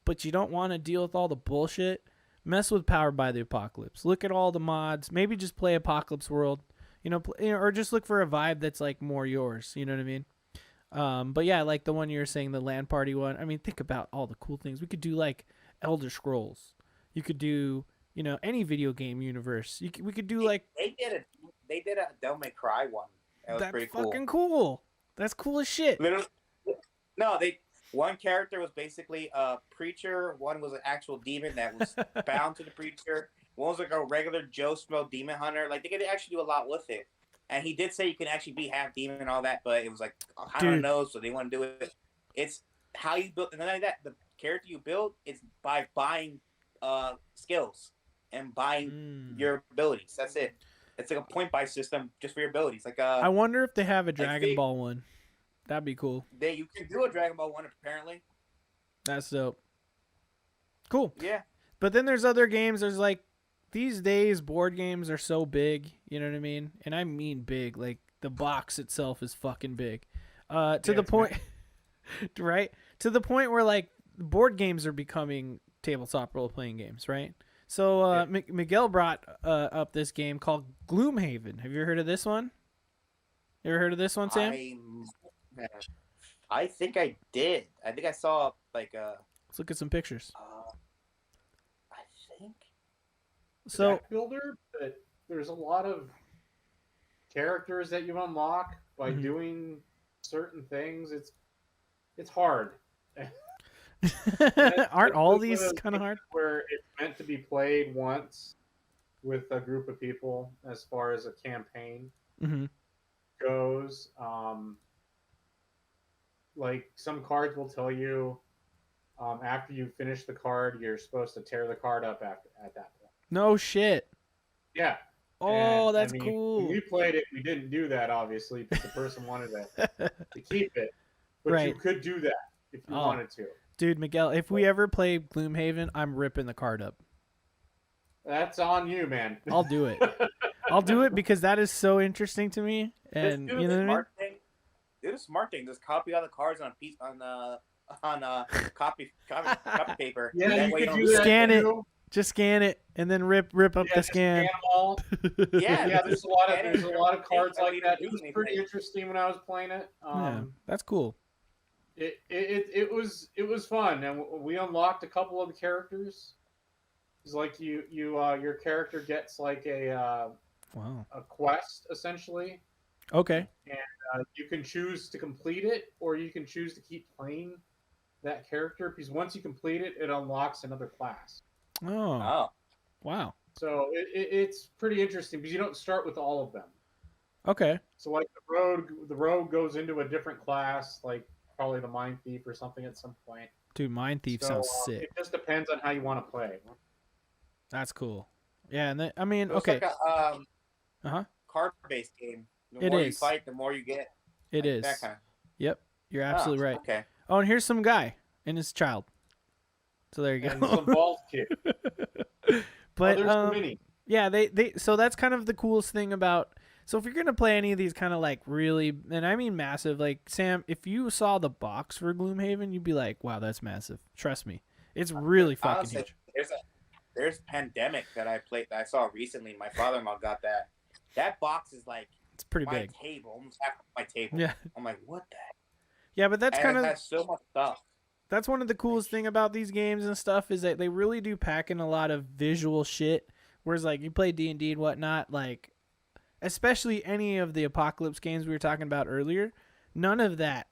but you don't want to deal with all the bullshit, mess with Powered by the Apocalypse. Look at all the mods. Maybe just play Apocalypse World. Or just look for a vibe that's like more yours. You know what I mean? But yeah, like the one you were saying, the LAN party one. I mean, think about all the cool things we could do. Like Elder Scrolls. You could do, any video game universe. We could do like they did a Devil May Cry one That was That's pretty cool. fucking cool. That's cool as shit. Literally, no, one character was basically a preacher. One was an actual demon that was bound to the preacher. One was like a regular Joe Schmo demon hunter. Like they could actually do a lot with it. And he did say you can actually be half demon and all that, but it was like I don't know, so they want to do it. It's how you build, and not only that, the character you build is by buying skills and buying your abilities. That's it. It's like a point buy system just for your abilities. Like I wonder if they have a Dragon Ball one. That'd be cool. You can do a Dragon Ball one apparently. That's dope. Cool. Yeah. But then there's other games. There's like these days board games are so big. You know what I mean? And I mean big. Like the box itself is fucking big. To the point, right? To the point where like board games are becoming tabletop role playing games, right? So Miguel brought up this game called Gloomhaven. Have you heard of this one? You ever heard of this one, Sam? I think I did. I think I saw like let's look at some pictures. I think so deck builder, but there's a lot of characters that you unlock by doing certain things. It's hard. Aren't all these kind of hard? Where it's meant to be played once with a group of people, as far as a campaign goes. Like some cards will tell you after you finish the card, you're supposed to tear the card up at that point. No shit. Yeah. Oh, that's cool. When we played it, we didn't do that, obviously, because the person wanted to keep it. But you could do that if you wanted to. Dude, Miguel, if we ever play Gloomhaven, I'm ripping the card up. That's on you, man. I'll do it. I'll do it because that is so interesting to me. And you know what I mean? Do the smart thing. Just copy all the cards on a piece on copy paper. Yeah, you could do that. Scan it. Just scan it and then rip up the scan. Scan them all. yeah, there's a lot of cards like that. It was pretty interesting when I was playing it. Yeah, that's cool. It was fun, and we unlocked a couple of the characters. It's like your character gets like a quest essentially. Okay. And you can choose to complete it, or you can choose to keep playing that character, because once you complete it, it unlocks another class. Oh. Wow. So it's pretty interesting because you don't start with all of them. Okay. So like the rogue goes into a different class, like probably the Mind Thief or something at some point. Dude, Mind Thief sounds sick. It just depends on how you want to play. That's cool. Yeah, and I mean, it's okay. Like a card-based game. The more you fight, the more you get. It is. That kind of... Yep, you're absolutely right. Okay. Oh, and here's some guy and his child. So there you go. And some bald kid. But yeah, they so that's kind of the coolest thing about. So if you're gonna play any of these kind of like really, and I mean massive, like Sam, if you saw the box for Gloomhaven, you'd be like, wow, that's massive. Trust me, it's really fucking huge. There's Pandemic that I saw recently. My father-in-law got that. That box is like it's pretty big. Table, almost half my table. Yeah. I'm like, what the heck? Yeah, but that's kind of has so much stuff. That's one of the coolest thing about these games and stuff is that they really do pack in a lot of visual shit. Whereas like you play D&D and whatnot, like especially any of the Apocalypse games we were talking about earlier, none of that,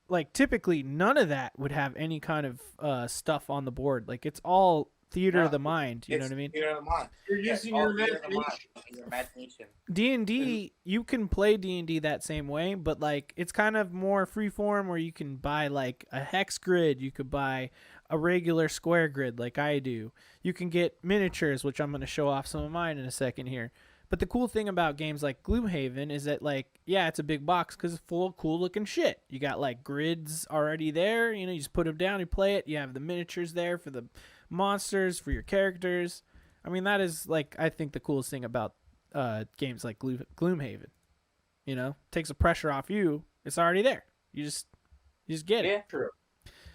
like typically none of that would have any kind of stuff on the board. Like it's all theater of the mind. You know what I mean? Theater of the mind. You're using your imagination. D&D, you can play D&D that same way, but like it's kind of more freeform where you can buy like a hex grid. You could buy a regular square grid like I do. You can get miniatures, which I'm going to show off some of mine in a second here. But the cool thing about games like Gloomhaven is that, like, yeah, it's a big box because it's full of cool-looking shit. You got, like, grids already there. You know, you just put them down, you play it. You have the miniatures there for the monsters, for your characters. I mean, that is, like, I think the coolest thing about games like Gloomhaven. You know, takes the pressure off you. It's already there. You just get it. Yeah, true.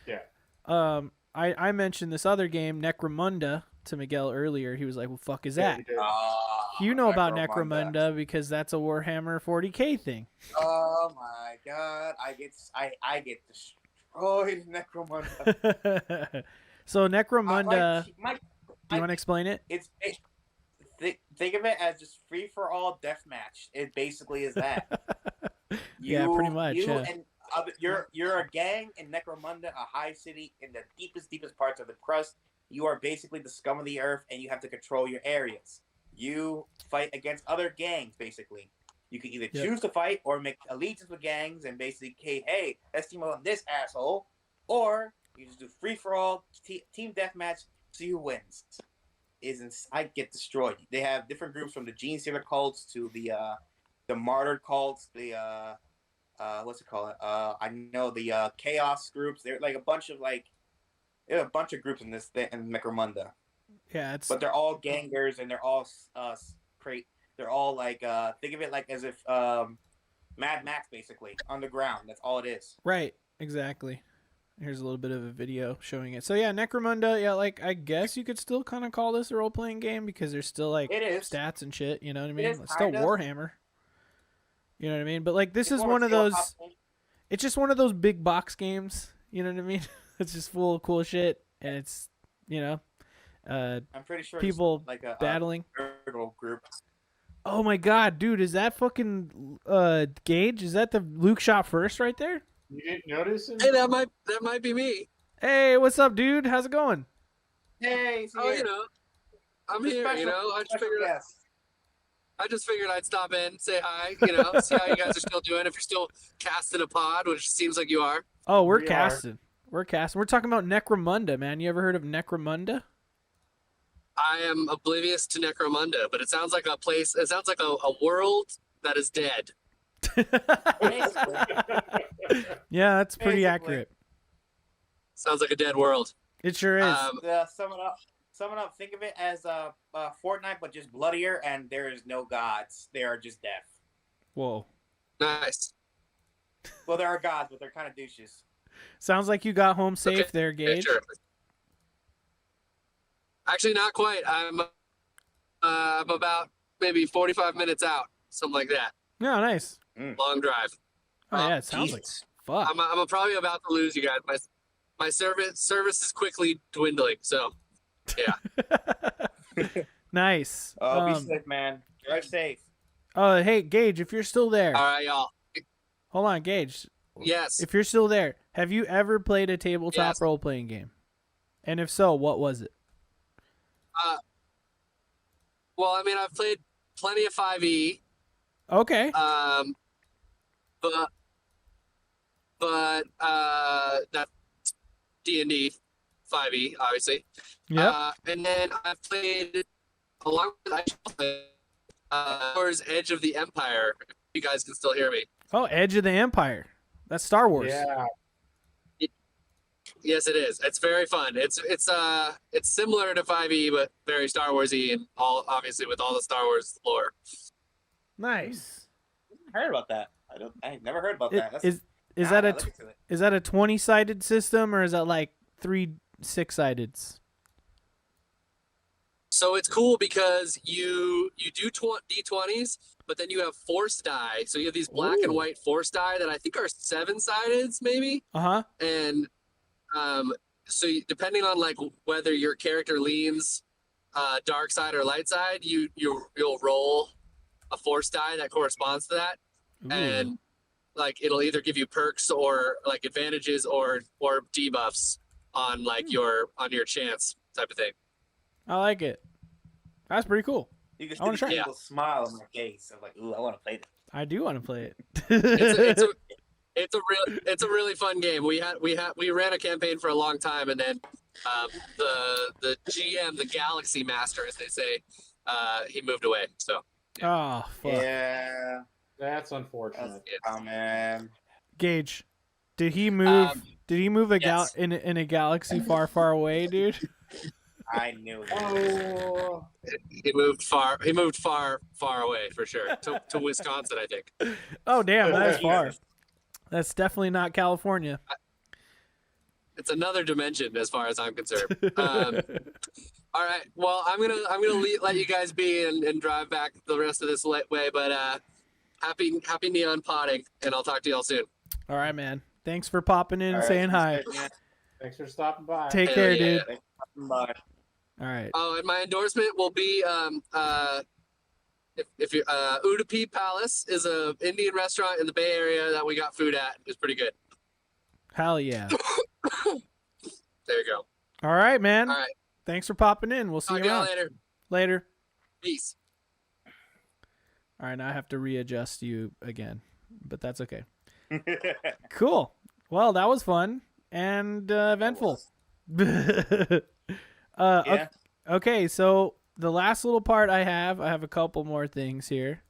Yeah. I mentioned this other game, Necromunda, to Miguel earlier. He was like, "What the fuck is that?" You know about Necromunda because that's a Warhammer 40K thing. Oh my god, I get destroyed in Necromunda. So Necromunda, do you want to explain it? It's think of it as just free for all deathmatch. It basically is that. Yeah, pretty much. Yeah. And you're a gang in Necromunda, a high city in the deepest parts of the crust. You are basically the scum of the earth, and you have to control your areas. You fight against other gangs, basically. You can either choose to fight or make allegiance with gangs and basically, hey, let's team up on this asshole, or you just do free for all team deathmatch. See who wins. I get destroyed. They have different groups from the Gene Stealer cults to the martyr cults. The what's it called? I know the chaos groups. They're like a bunch of groups in in Necromunda. Yeah, but they're all gangers and they're all they're all like think of it like as if Mad Max basically underground. That's all it is. Right. Exactly. Here's a little bit of a video showing it. So yeah, Necromunda, yeah, like I guess you could still kind of call this a role-playing game because there's still like stats and shit, you know what I mean? It's still Warhammer. You know what I mean? But like this is one of those it's just one of those big box games, you know what I mean? It's just full of cool shit and it's, you know, I'm pretty sure people it's like a battling group. Oh my god, dude, is that fucking Gage? Is that the Luke shot first right there? You didn't notice him? Hey, that might be me. Hey, what's up, dude? How's it going? Hey, you know, I'm here. You know, I just figured I'd stop in, say hi. You know, see how you guys are still doing. If you're still casting a pod, which seems like you are. Oh, we're casting. We're casting. We're talking about Necromunda, man. You ever heard of Necromunda? I am oblivious to Necromunda, but it sounds like a place. It sounds like a world that is dead. Yeah, that's pretty accurate. Sounds like a dead world. It sure is. Sum it up. Think of it as Fortnite, but just bloodier, and there is no gods. They are just death. Whoa. Nice. Well, there are gods, but they're kind of douches. Sounds like you got home safe there, Gage. Sure. Actually, not quite. I'm about maybe 45 minutes out, something like that. Yeah, nice. Long drive. Oh yeah, it sounds like fuck. I'm probably about to lose you guys. My service is quickly dwindling. So, yeah. Nice. Oh, be safe, man. Drive safe. Oh, hey, Gage, if you're still there. All right, y'all. Hold on, Gage. Yes. If you're still there, have you ever played a tabletop role-playing game? And if so, what was it? Well, I mean, I've played plenty of 5e. Okay. But that's D&D 5e, obviously. Yeah. And then I've played along with Wars Edge of the Empire. If you guys can still hear me. Oh, Edge of the Empire. That's Star Wars. Yeah. Yes, it is. It's very fun. It's similar to 5e, but very Star Warsy, and obviously with all the Star Wars lore. Nice. I heard about that. I never heard about that. Is that a 20-sided system, or is that like 3 6-sideds? So it's cool because you do d20s, but then you have force die. So you have these black and white force die that I think are 7-sideds, maybe. And so depending on like whether your character leans dark side or light side, you'll roll a force die that corresponds to that. And like it'll either give you perks or like advantages or debuffs on like your chance type of thing. I like it. That's pretty cool. You can see a little smile on my face. I'm like, ooh, I want to play this. I do want to play it. It's a really fun game. We ran a campaign for a long time, and then the GM, the Galaxy Master, as they say, he moved away. So. Oh fuck. Yeah. That's unfortunate. Oh man. Gage, did he move? Did he move in a galaxy far, far away, dude? I knew it. Oh. He moved far. He moved far away for sure. To Wisconsin, I think. Oh damn, that's far. That's definitely not California. It's another dimension, as far as I'm concerned. All right. Well, I'm gonna let you guys be and drive back the rest of this way. But happy neon potting, and I'll talk to y'all soon. All right, man. Thanks for popping in and saying hi. Thanks for stopping by. Take care, dude. Thanks for stopping by. All right. Oh, and my endorsement will be if you Udupi Palace is a Indian restaurant in the Bay Area that we got food at. It's pretty good. Hell yeah. There you go. All right, man. All right. Thanks for popping in. We'll see you around. Later. Later. Peace. All right, now I have to readjust you again, but that's okay. Cool. Well, that was fun and eventful. Yeah. Okay, so the last little part I have a couple more things here.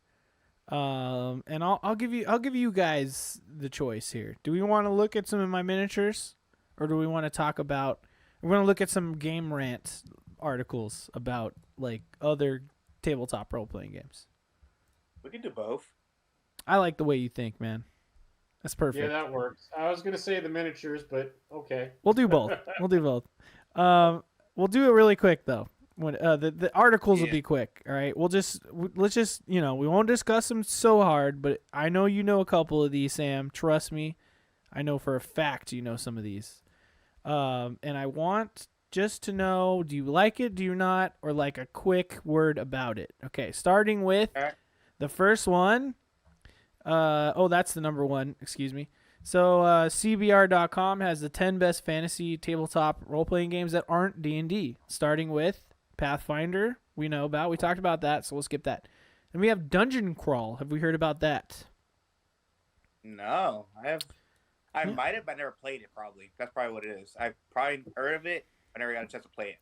And I'll give you guys the choice here. Do we want to look at some of my miniatures, or do we want to talk about? We're going to look at some Game Rant articles about like other tabletop role playing games. We can do both. I like the way you think, man. That's perfect. Yeah, that works. I was gonna say the miniatures, but okay. We'll do both. We'll do both. We'll do it really quick though. When the articles will be quick. All right. Let's just we won't discuss them so hard, but I know you know a couple of these, Sam. Trust me. I know for a fact you know some of these. And I want just to know, do you like it? Do you not? Or like a quick word about it? Okay. Starting with the first one. That's the number one. Excuse me. So CBR.com has the 10 best fantasy tabletop role-playing games that aren't D&D, starting with Pathfinder. We know about. We talked about that, so we'll skip that. And we have Dungeon Crawl. Have we heard about that? No, I might have, but I never played it. Probably that's probably what it is. I've probably heard of it, but never got a chance to play it.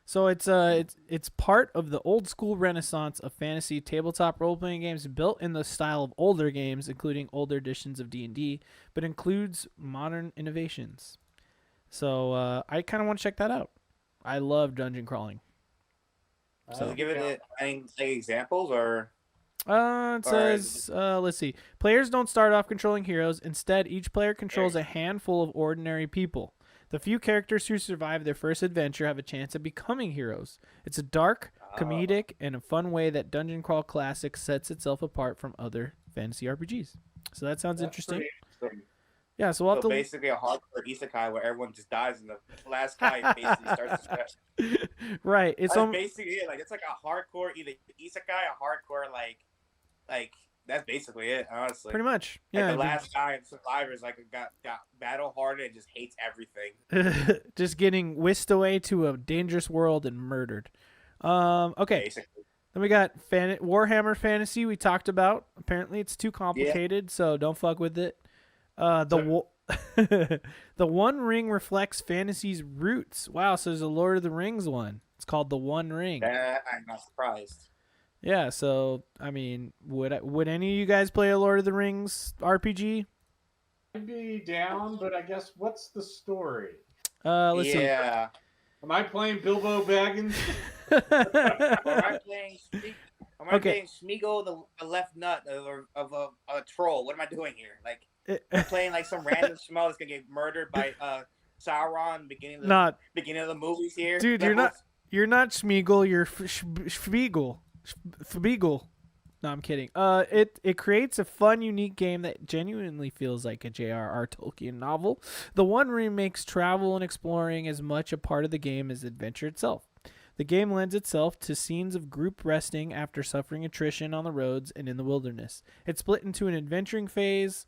So it's part of the old school renaissance of fantasy tabletop role-playing games built in the style of older games, including older editions of D&D, but includes modern innovations. So I kind of want to check that out. I love dungeon crawling. So give it any examples or? It says, let's see. Players don't start off controlling heroes. Instead, each player controls a handful of ordinary people. The few characters who survive their first adventure have a chance at becoming heroes. It's a dark, comedic, and a fun way that Dungeon Crawl Classic sets itself apart from other fantasy RPGs. So that sounds interesting. Yeah, so we'll have to... basically a hardcore isekai where everyone just dies and the last guy basically starts to scratch. Right. It's basically it. Like it's like a hardcore either isekai, a hardcore like that's basically it, honestly. Pretty much. Yeah. Like the last guy in Survivors got battle hardened and just hates everything. Just getting whisked away to a dangerous world and murdered. Okay. Basically. Then we got Warhammer Fantasy we talked about. Apparently it's too complicated, so don't fuck with it. The One Ring reflects fantasy's roots. Wow, so there's a Lord of the Rings one. It's called The One Ring. I'm not surprised. Yeah, so I mean, would any of you guys play a Lord of the Rings RPG? I'd be down, but I guess what's the story? Let's see. Yeah. Am I playing Bilbo Baggins? Am I playing Smeagol, the left nut of a troll? What am I doing here? Like, I'm playing like some random schmo that's gonna get murdered by Sauron beginning of the movies here. Dude, you're not Smeagol, you're Spiegel. Spiegel. No, I'm kidding. It creates a fun, unique game that genuinely feels like a J.R.R. Tolkien novel. The One Ring makes travel and exploring as much a part of the game as adventure itself. The game lends itself to scenes of group resting after suffering attrition on the roads and in the wilderness. It's split into an adventuring phase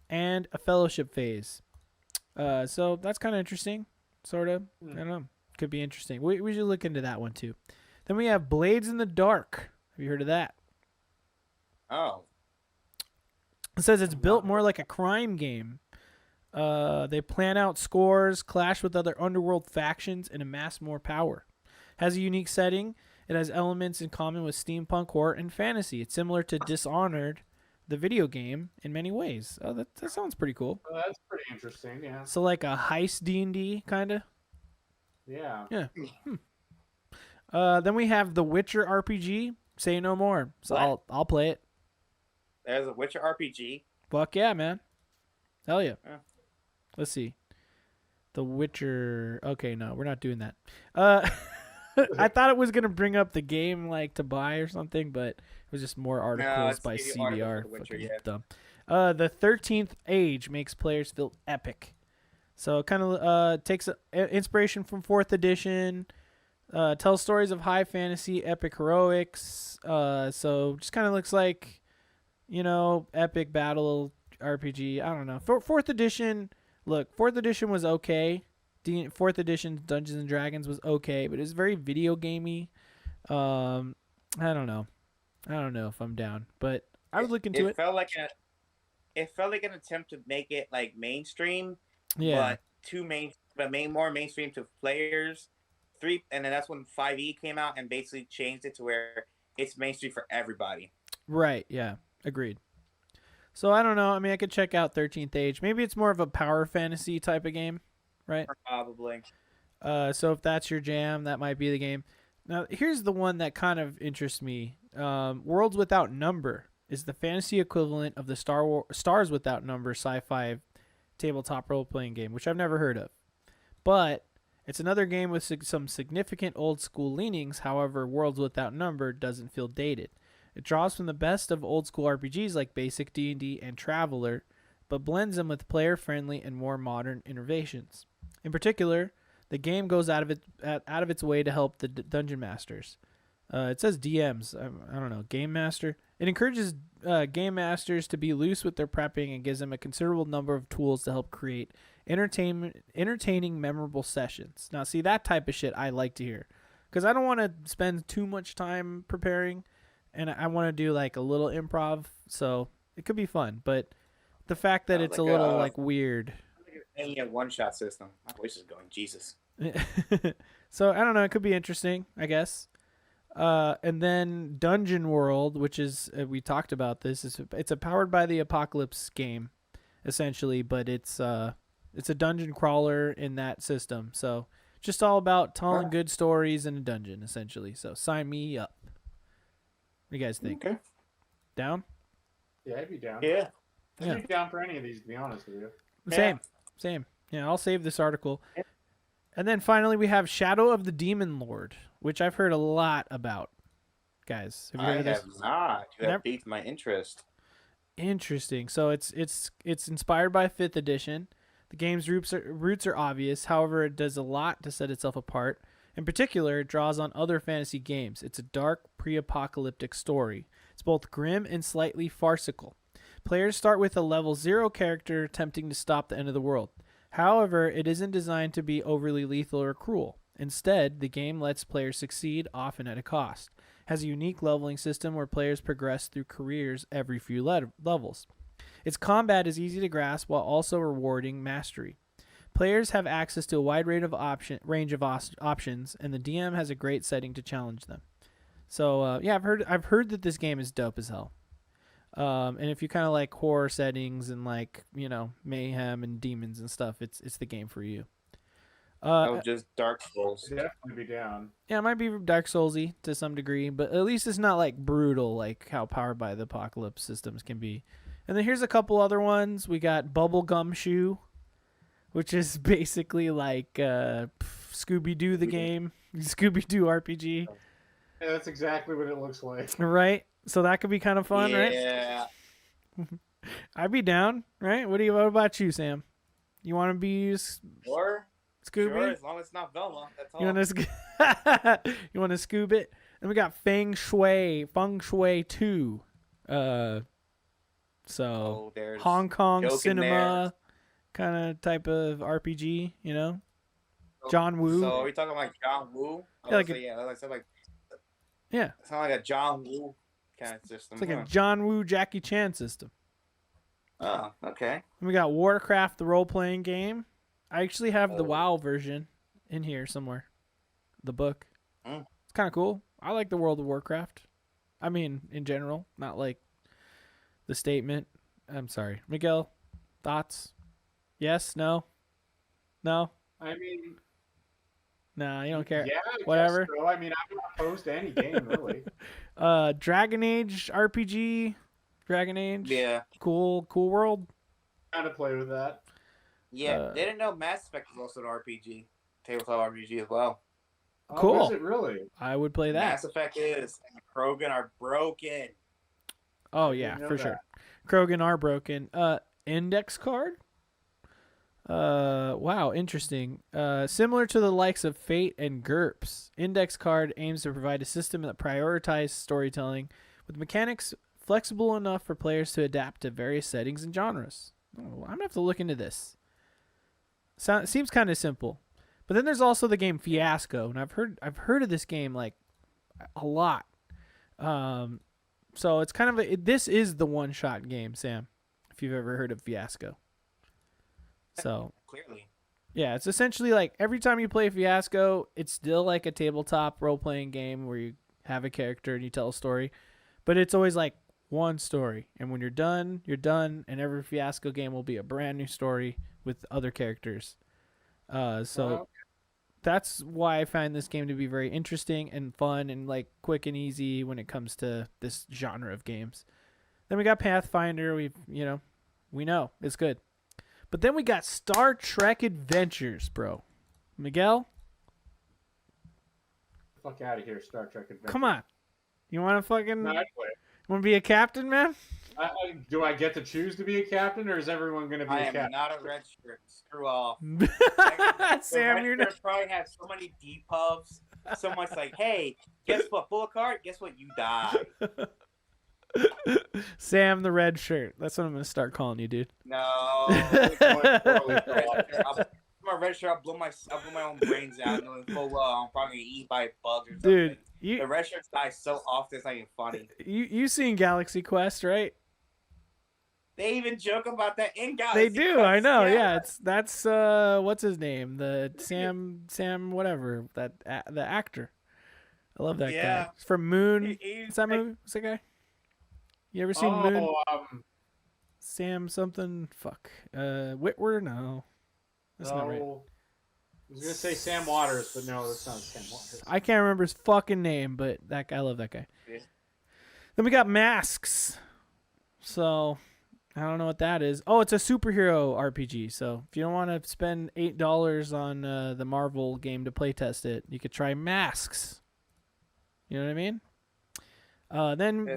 and a fellowship phase. So that's kind of interesting, sort of. I don't know. Could be interesting. We should look into that one too. Then we have Blades in the Dark. Have you heard of that? Oh. It says it's built more like a crime game. They plan out scores, clash with other underworld factions, and amass more power. Has a unique setting. It has elements in common with steampunk, horror, and fantasy. It's similar to Dishonored, the video game, in many ways. Oh, that sounds pretty cool. Well, that's pretty interesting, yeah. So like a heist D&D, kind of? Yeah. Yeah. Then we have The Witcher RPG. Say no more. So I'll play it. There's a Witcher RPG. Fuck yeah, man. Hell yeah. Let's see. The Witcher. Okay, no, we're not doing that. I thought it was gonna bring up the game like to buy or something, but it was just more articles by CBR. Witcher, dumb. The 13th Age makes players feel epic. So it kind of takes inspiration from 4th edition. Tells stories of high fantasy, epic heroics. So just kind of looks like, epic battle RPG. I don't know. Fourth edition. Look, fourth edition was okay. Fourth edition Dungeons and Dragons was okay, but it's very video gamey. I don't know. I don't know if I'm down, but I would look into it. It felt like an attempt to make it like mainstream, yeah, but more mainstream to players. And then that's when 5e came out and basically changed it to where it's mainstream for everybody. Right. Yeah. Agreed. So I don't know. I mean, I could check out 13th Age. Maybe it's more of a power fantasy type of game, right? Probably. So if that's your jam, that might be the game. Now, here's the one that kind of interests me. Worlds Without Number is the fantasy equivalent of the Stars Without Number sci-fi tabletop role-playing game, which I've never heard of. But it's another game with some significant old-school leanings. However, Worlds Without Number doesn't feel dated. It draws from the best of old-school RPGs like Basic D&D and Traveller, but blends them with player-friendly and more modern innovations. In particular, the game goes out of its way to help the dungeon masters. It says DMs. I don't know. Game master. It encourages game masters to be loose with their prepping and gives them a considerable number of tools to help create entertaining, memorable sessions. Now, see, that type of shit I like to hear, because I don't want to spend too much time preparing, and I want to do like a little improv, so it could be fun. But the fact that it's like a little like weird. Any one-shot system. My voice is going, Jesus. So I don't know. It could be interesting, I guess. And then Dungeon World, which is we talked about this. It's a Powered by the Apocalypse game, essentially, but it's a dungeon crawler in that system. So just all about telling good stories in a dungeon, essentially. So sign me up. What do you guys think? Okay. Down? Yeah, I'd be down. Yeah. I'd be down for any of these, to be honest with you. Same. Yeah, I'll save this article. And then finally we have Shadow of the Demon Lord, which I've heard a lot about. Guys, have you heard of this? I have not. You have piqued my interest. Interesting. So it's inspired by 5th edition. The game's roots are obvious. However, it does a lot to set itself apart. In particular, it draws on other fantasy games. It's a dark, pre-apocalyptic story. It's both grim and slightly farcical. Players start with a level 0 character attempting to stop the end of the world. However, it isn't designed to be overly lethal or cruel. Instead, the game lets players succeed, often at a cost. It has a unique leveling system where players progress through careers every few levels. Its combat is easy to grasp while also rewarding mastery. Players have access to a wide range of options, and the DM has a great setting to challenge them. So yeah, I've heard that this game is dope as hell. And if you kind of like horror settings and like mayhem and demons and stuff, it's the game for you. Just Dark Souls. Definitely be down. Yeah, it might be Dark Soulsy to some degree, but at least it's not like brutal like how Powered by the Apocalypse systems can be. And then here's a couple other ones. We got Bubblegum Shoe, which is basically like Scooby-Doo the game, Scooby-Doo RPG. Yeah, that's exactly what it looks like. Right? So that could be kind of fun, right? Yeah. I'd be down, right? What about you, Sam? You want to be Scooby? Sure, as long as it's not Velma. That's all. You want to Scoob it? And we got Feng Shui 2. So Hong Kong cinema kind of type of RPG, John Woo. So are we talking like John Woo? Yeah. It's not like a John Woo kind of system. It's like a John Woo Jackie Chan system. Oh, okay. And we got Warcraft, the role-playing game. I actually have the WoW version in here somewhere. The book. It's kind of cool. I like the World of Warcraft. I mean, in general, not like the statement. I'm sorry. Miguel, thoughts? Yes? No? No? I mean... No, you don't care. Yeah, whatever. So. I mean, I'm not opposed to any game, really. Dragon Age RPG. Dragon Age. Yeah. Cool world. Kind of play with that. Yeah, they didn't know Mass Effect was also an RPG. Tabletop RPG as well. Cool. Is it really? I would play that. Mass Effect is. And Krogan are broken. Oh, yeah, for sure. Krogan are broken. Index card. Wow, interesting. Similar to the likes of Fate and GURPS, Index Card aims to provide a system that prioritizes storytelling with mechanics flexible enough for players to adapt to various settings and genres. Oh, I'm gonna have to look into this. Seems kind of simple, but then there's also the game Fiasco, and I've heard of this game like a lot. So it's kind of this is the one-shot game, Sam, if you've ever heard of Fiasco. So Clearly, yeah, it's essentially like every time you play Fiasco, it's still like a tabletop role-playing game where you have a character and you tell a story, but it's always like one story, and when you're done, and every Fiasco game will be a brand new story with other characters. So that's why I find this game to be very interesting and fun and like quick and easy when it comes to this genre of games. Then we got Pathfinder. We know it's good. But then we got Star Trek Adventures, bro. Miguel? Fuck out of here, Star Trek Adventures. Come on. You want to fucking... No, want to be a captain, man? Do I get to choose to be a captain, or is everyone going to be a captain? I am not a red shirt. Screw off. Sam, you're not... probably have so many depuffs. So much like, hey, guess what? Pull a card. Guess what? You die. Sam the red shirt. That's what I'm going to start calling you, dude. No. I'm a red shirt. I'll blow my own brains out knowing full well I'm probably going to eat by bugs or something. Dude, the red shirts die so often it's not even funny. You seen Galaxy Quest, right? They even joke about that in Galaxy They do, Quest. I know. Yeah, that's what's his name? The Sam whatever, the actor. I love that guy. It's from Moon. Is that movie? What's that guy? You ever seen Moon? Sam something. Fuck. Whitwer? No. That's not right. I was gonna say Sam Waters, but no, that's not Sam Waters. I can't remember his fucking name, but that guy, I love that guy. Yeah. Then we got Masks. So I don't know what that is. Oh, it's a superhero RPG. So if you don't want to spend $8 on the Marvel game to playtest it, you could try Masks. You know what I mean? Then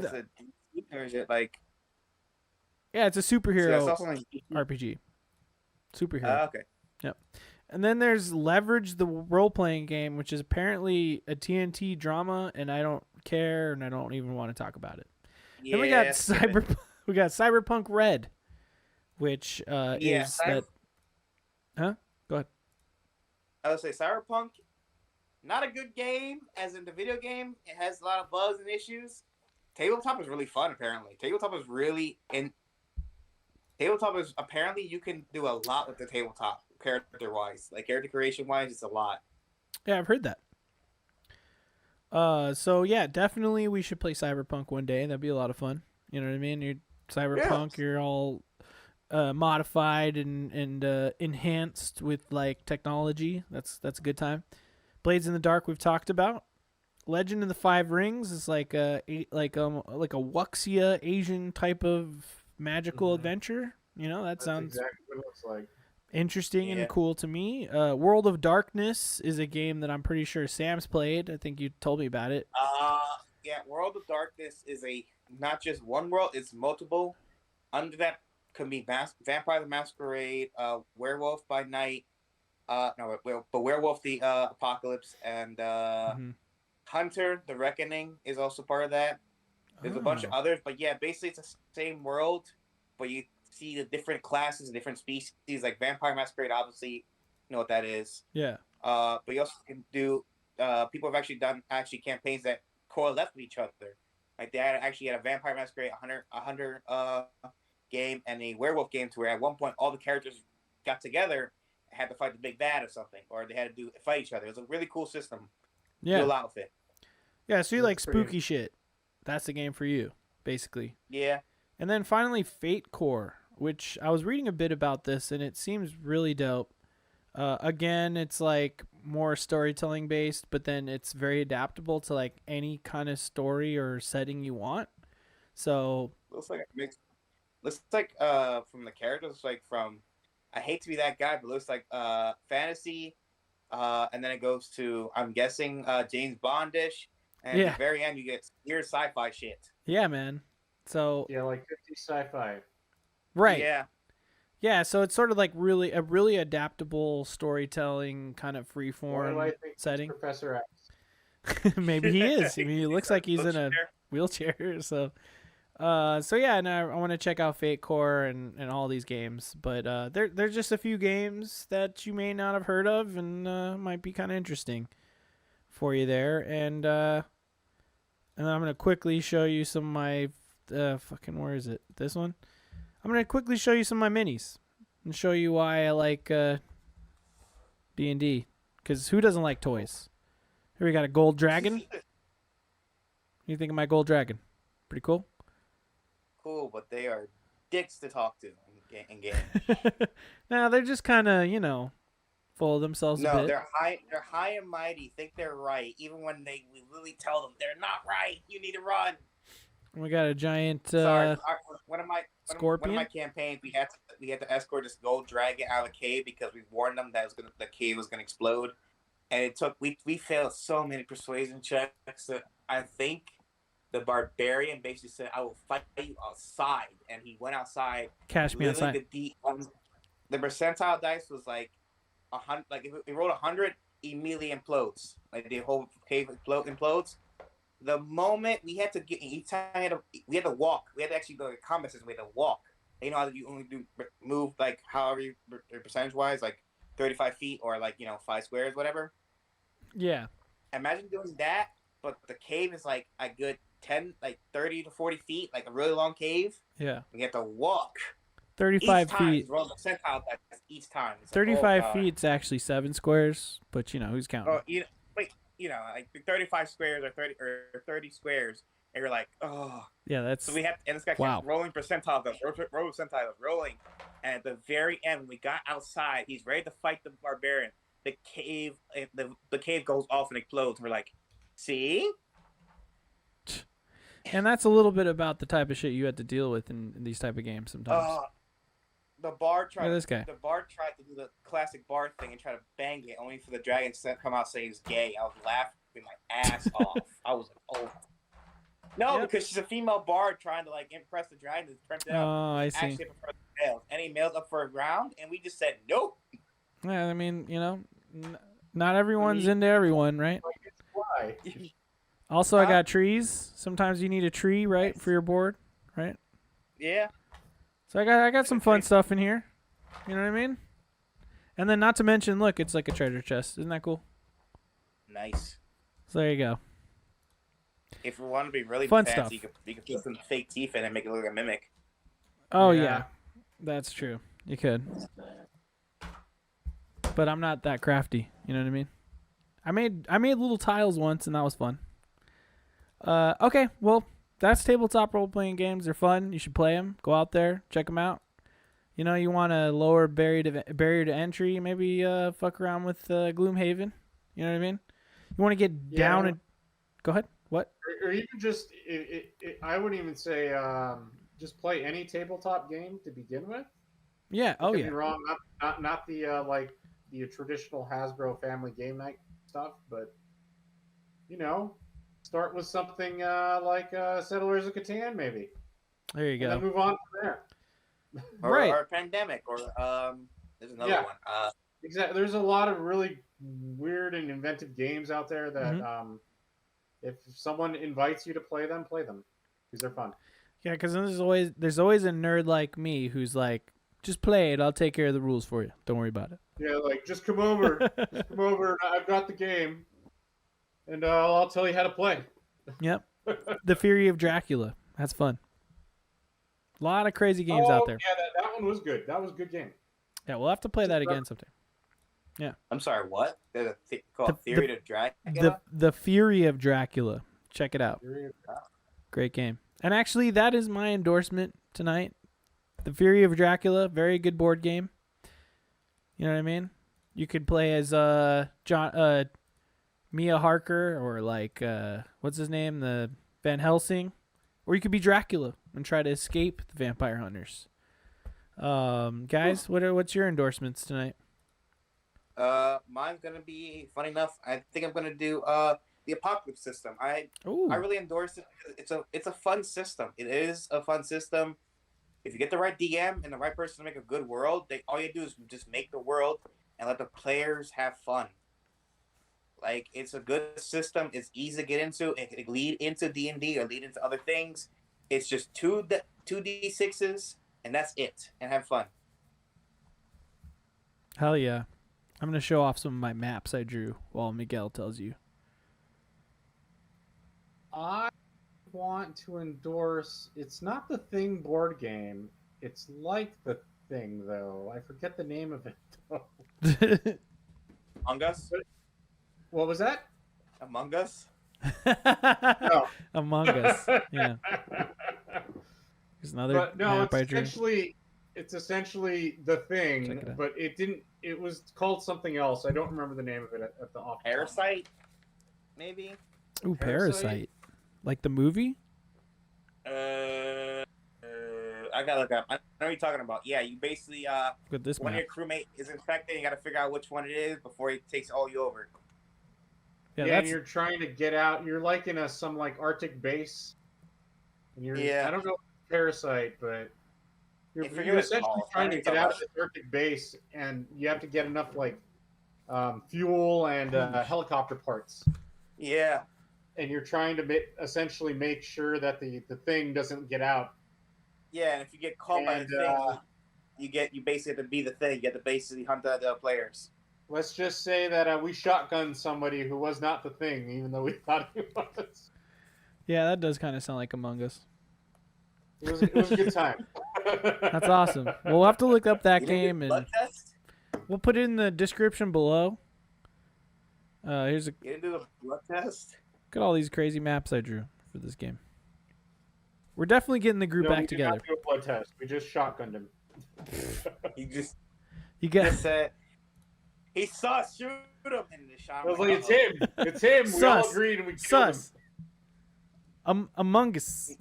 or is it like? Yeah, it's a superhero like... RPG. Superhero. Okay. Yep. And then there's Leverage, the role-playing game, which is apparently a TNT drama, and I don't care, and I don't even want to talk about it. Yeah, then we got Cyberpunk Red, which is that. Huh? Go ahead. I would say Cyberpunk, not a good game, as in the video game. It has a lot of bugs and issues. Tabletop is really fun, apparently. Tabletop is apparently you can do a lot with the tabletop, character-wise. Like, character creation-wise, it's a lot. Yeah, I've heard that. So, yeah, definitely we should play Cyberpunk one day. That'd be a lot of fun. You know what I mean? You're Cyberpunk, You're all modified and enhanced with, like, technology. That's a good time. Blades in the Dark we've talked about. Legend of the Five Rings is like a wuxia Asian type of magical adventure. You know, that sounds exactly what it looks like. Interesting and cool to me. World of Darkness is a game that I'm pretty sure Sam's played. I think you told me about it. Yeah, World of Darkness is not just one world, it's multiple. Under that could be Vampire the Masquerade, Werewolf by Night, but Werewolf the Apocalypse, and Hunter the Reckoning is also part of that. There's a bunch of others, but yeah, basically it's the same world, but you see the different classes and different species, like Vampire Masquerade, obviously, you know what that is. Yeah. But you also can do, people have actually done campaigns that correlate with each other. Like they actually had a Vampire Masquerade, a Hunter game, and a Werewolf game, to where at one point all the characters got together and had to fight the big bad or something, or they had to fight each other. It was a really cool system. Yeah. Do a lot with it. Yeah, so you like spooky shit. That's the game for you, basically. Yeah. And then finally, Fate Core, which I was reading a bit about this, and it seems really dope. Again, it's like more storytelling based, but then it's very adaptable to like any kind of story or setting you want. So looks like a mix. Looks like from the characters, like from, I hate to be that guy, but looks like fantasy, and then it goes to, I'm guessing, James Bondish. And at the very end, you get weird sci-fi shit. Yeah, man. So yeah, like 50 sci-fi. Right. Yeah. Yeah, so it's sort of like a really adaptable storytelling kind of freeform setting. Professor X. Maybe he is. I mean, he looks like he's in a wheelchair. wheelchair. So yeah, and I want to check out Fate Core and all these games. But there's just a few games that you may not have heard of and might be kind of interesting for you there. And I'm gonna quickly show you some of my where is it? This one. I'm gonna quickly show you some of my minis and show you why I like D&D. Because who doesn't like toys? Here we got a gold dragon. What do you think of my gold dragon? Pretty cool. Cool, but they are dicks to talk to in game. Nah, they're just kind of full of themselves a bit. No, they're high and mighty. Think they're right, even when we literally tell them they're not right. You need to run. We got a giant one of my scorpion. One of my campaigns, we had to escort this gold dragon out of the cave because we warned them that the cave was gonna explode, and it took we failed so many persuasion checks that I think the barbarian basically said, "I will fight you outside," and he went outside. Cash me outside. The percentile dice was like 100. Like if we rolled 100, immediately implodes. Like the whole cave implodes. The moment we had to get each time we had to walk. We had to actually go to combat system. We had to walk. You know how you only move like however you percentage wise, like 35 feet or like 5 squares, whatever. Yeah. Imagine doing that, but the cave is like a good 30 to 40 feet, like a really long cave. Yeah. We have to walk. 35 feet. Roll the percentile each time. It's 35 like, feet's actually 7 squares, but who's counting? Oh, like 35 squares or 30 squares, and you're like, oh. Yeah, that's. So we have, and this guy kept rolling percentile, rolling, and at the very end, when we got outside, he's ready to fight the barbarian. The cave goes off and explodes. We're like, see. And that's a little bit about the type of shit you had to deal with in these type of games sometimes. The bard tried. Look at this guy. The bard tried to do the classic bard thing and try to bang it, only for the dragon to come out saying he's gay. I was laughing my ass off. I was like, oh. No, because she's a female bard trying to impress the dragon. Oh, I see. Actually, prefer the males. Any males up for a round, and we just said nope. Yeah, I mean, not everyone's into everyone, right? Why? Also, I got trees. Sometimes you need a tree, right, for your board, right? Yeah. So I got some fun stuff in here. You know what I mean? And then not to mention, look, it's like a treasure chest. Isn't that cool? Nice. So there you go. If we want to be really fun fancy, stuff. you could put some fake teeth in and make it look like a mimic. Oh yeah, that's true. You could. But I'm not that crafty. You know what I mean? I made little tiles once, and that was fun. Okay, well, that's tabletop role-playing games. They're fun. You should play them. Go out there, check them out. You want a lower barrier to entry, maybe fuck around with Gloomhaven. You know what I mean? You want to get down and... Go ahead. What? Or even just... I wouldn't even say just play any tabletop game to begin with. Yeah, Don't get me wrong, not the the traditional Hasbro Family Game Night stuff, but start with something like Settlers of Catan, maybe. There you go. And then move on from there. Or Pandemic, or there's another one. Exactly. There's a lot of really weird and inventive games out there that if someone invites you to play them because they're fun. Yeah, because there's always a nerd like me who's like, just play it. I'll take care of the rules for you. Don't worry about it. Yeah, just come over. Come over. I've got the game. And I'll tell you how to play. Yep. The Fury of Dracula. That's fun. A lot of crazy games out there. Yeah, that one was good. That was a good game. Yeah, we'll have to play that again sometime. Yeah. I'm sorry, what? There's a called Theory of Dracula? The Fury of Dracula. Check it out. Great game. And actually, that is my endorsement tonight. The Fury of Dracula. Very good board game. You know what I mean? You could play as Mia Harker or what's his name? The Van Helsing. Or you could be Dracula and try to escape the vampire hunters. Guys, what's your endorsements tonight? Mine's gonna be, funny enough, I think I'm gonna do the Apocalypse system. I really endorse it because it's a fun system. It is a fun system. if you get the right DM and the right person to make a good world, all you do is just make the world and let the players have fun. Like, it's a good system. It's easy to get into. It can lead into D&D or lead into other things. It's just two D6s, and that's it. And have fun. Hell yeah. I'm going to show off some of my maps I drew while Miguel tells you. I want to endorse. It's not the Thing board game. It's like the Thing, though. I forget the name of it, though. Among Us? What was that? Among Us? No. Among Us. Yeah. There's another map I drew. It's essentially the Thing, but it didn't. It was called something else. I don't remember the name of it at the off. Parasite, maybe. Ooh, Parasite. Like the movie? I gotta look up. I know what you're talking about. Yeah, you basically with this when map. your crewmate is infected, you gotta figure out which one it is before he takes all you over. Yeah, and you're trying to get out. You're like in some like Arctic base. And I don't know Parasite, but you're essentially trying to get out of the Arctic base, and you have to get enough like fuel and helicopter parts. Yeah. And you're trying to essentially make sure that the Thing doesn't get out. Yeah, and if you get caught by the Thing, you basically have to be the Thing. You have to basically hunt the other players. Let's just say that we shotgunned somebody who was not the Thing, even though we thought he was. Yeah, that does kind of sound like Among Us. It was a good time. That's awesome. We'll have to look up that game, and we'll put it in the description below. Here's a. You didn't do the blood test? Look at all these crazy maps I drew for this game. We're definitely getting the group back together. We did not do a blood test. We just shotgunned him. You got said he saw us shoot him and the shot. I was like, it's him. It's him. We all agreed and we killed him. Among Us.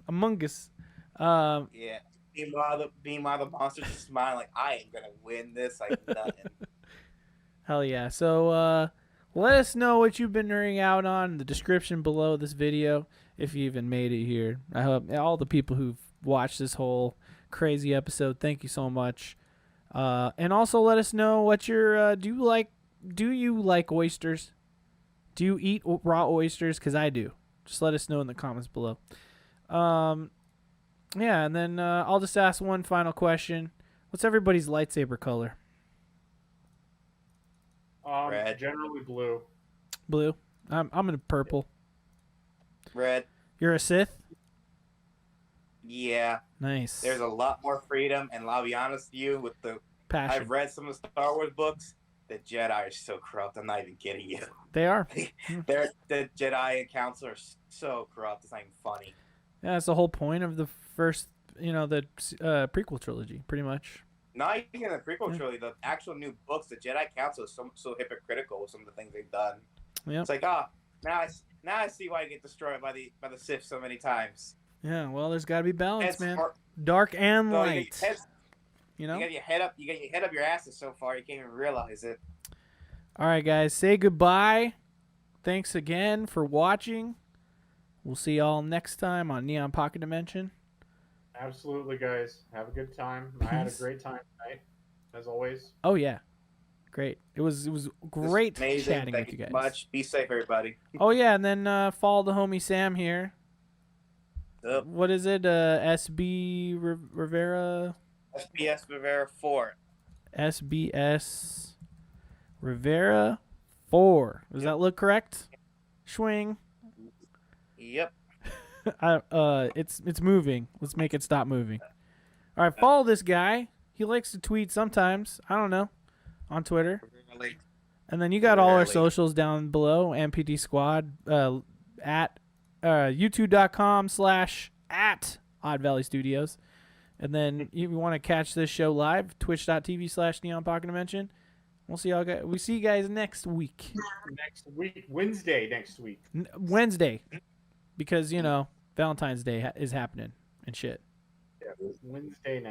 Yeah. Meanwhile, the monster just smiling like, I ain't gonna win this like nothing. Hell yeah. So let us know what you've been nerding out on in the description below this video, if you even made it here. I hope all the people who've watched this whole crazy episode, thank you so much. And also let us know what your do you like oysters? Do you eat raw oysters? Because I do. Just let us know in the comments below. Yeah, and then I'll just ask one final question. What's everybody's lightsaber color? Red. Generally blue. Blue. I'm in purple. Red. You're a Sith? Yeah. Nice. There's a lot more freedom, and I'll be honest with you, with the passion. I've read some of the Star Wars books. The Jedi are so corrupt. I'm not even kidding you. They are. The Jedi and Council are so corrupt. It's not even funny. Yeah, that's the whole point of the first, the prequel trilogy, pretty much. Not even the prequel trilogy. The actual new books, the Jedi Council is so hypocritical with some of the things they've done. Yep. It's like, now I see why you get destroyed by the Sith so many times. Yeah, well, there's got to be balance, man. Dark and light. You get your head up. You get your head up your asses so far you can't even realize it. All right, guys, say goodbye. Thanks again for watching. We'll see y'all next time on Neon Pocket Dimension. Absolutely, guys. Have a good time. I had a great time tonight, as always. Oh yeah, great. It was great chatting Thank with you guys. Much. Be safe, everybody. Oh yeah, and then follow the homie Sam here. Yep. What is it? SB Rivera. SBS Rivera 4. SBS Rivera 4. Does that look correct? Schwing. Yep. It's moving. Let's make it stop moving. All right, follow this guy. He likes to tweet sometimes. I don't know, on Twitter. And then you got all our socials down below. MPD Squad at youtube.com/@Odd Valley Studios. And then if you want to catch this show live, twitch.tv/Neon Pocket Dimension. We'll see y'all guys. We see you guys next week. Wednesday next week. Wednesday, because Valentine's Day is happening and shit. Yeah, Wednesday next.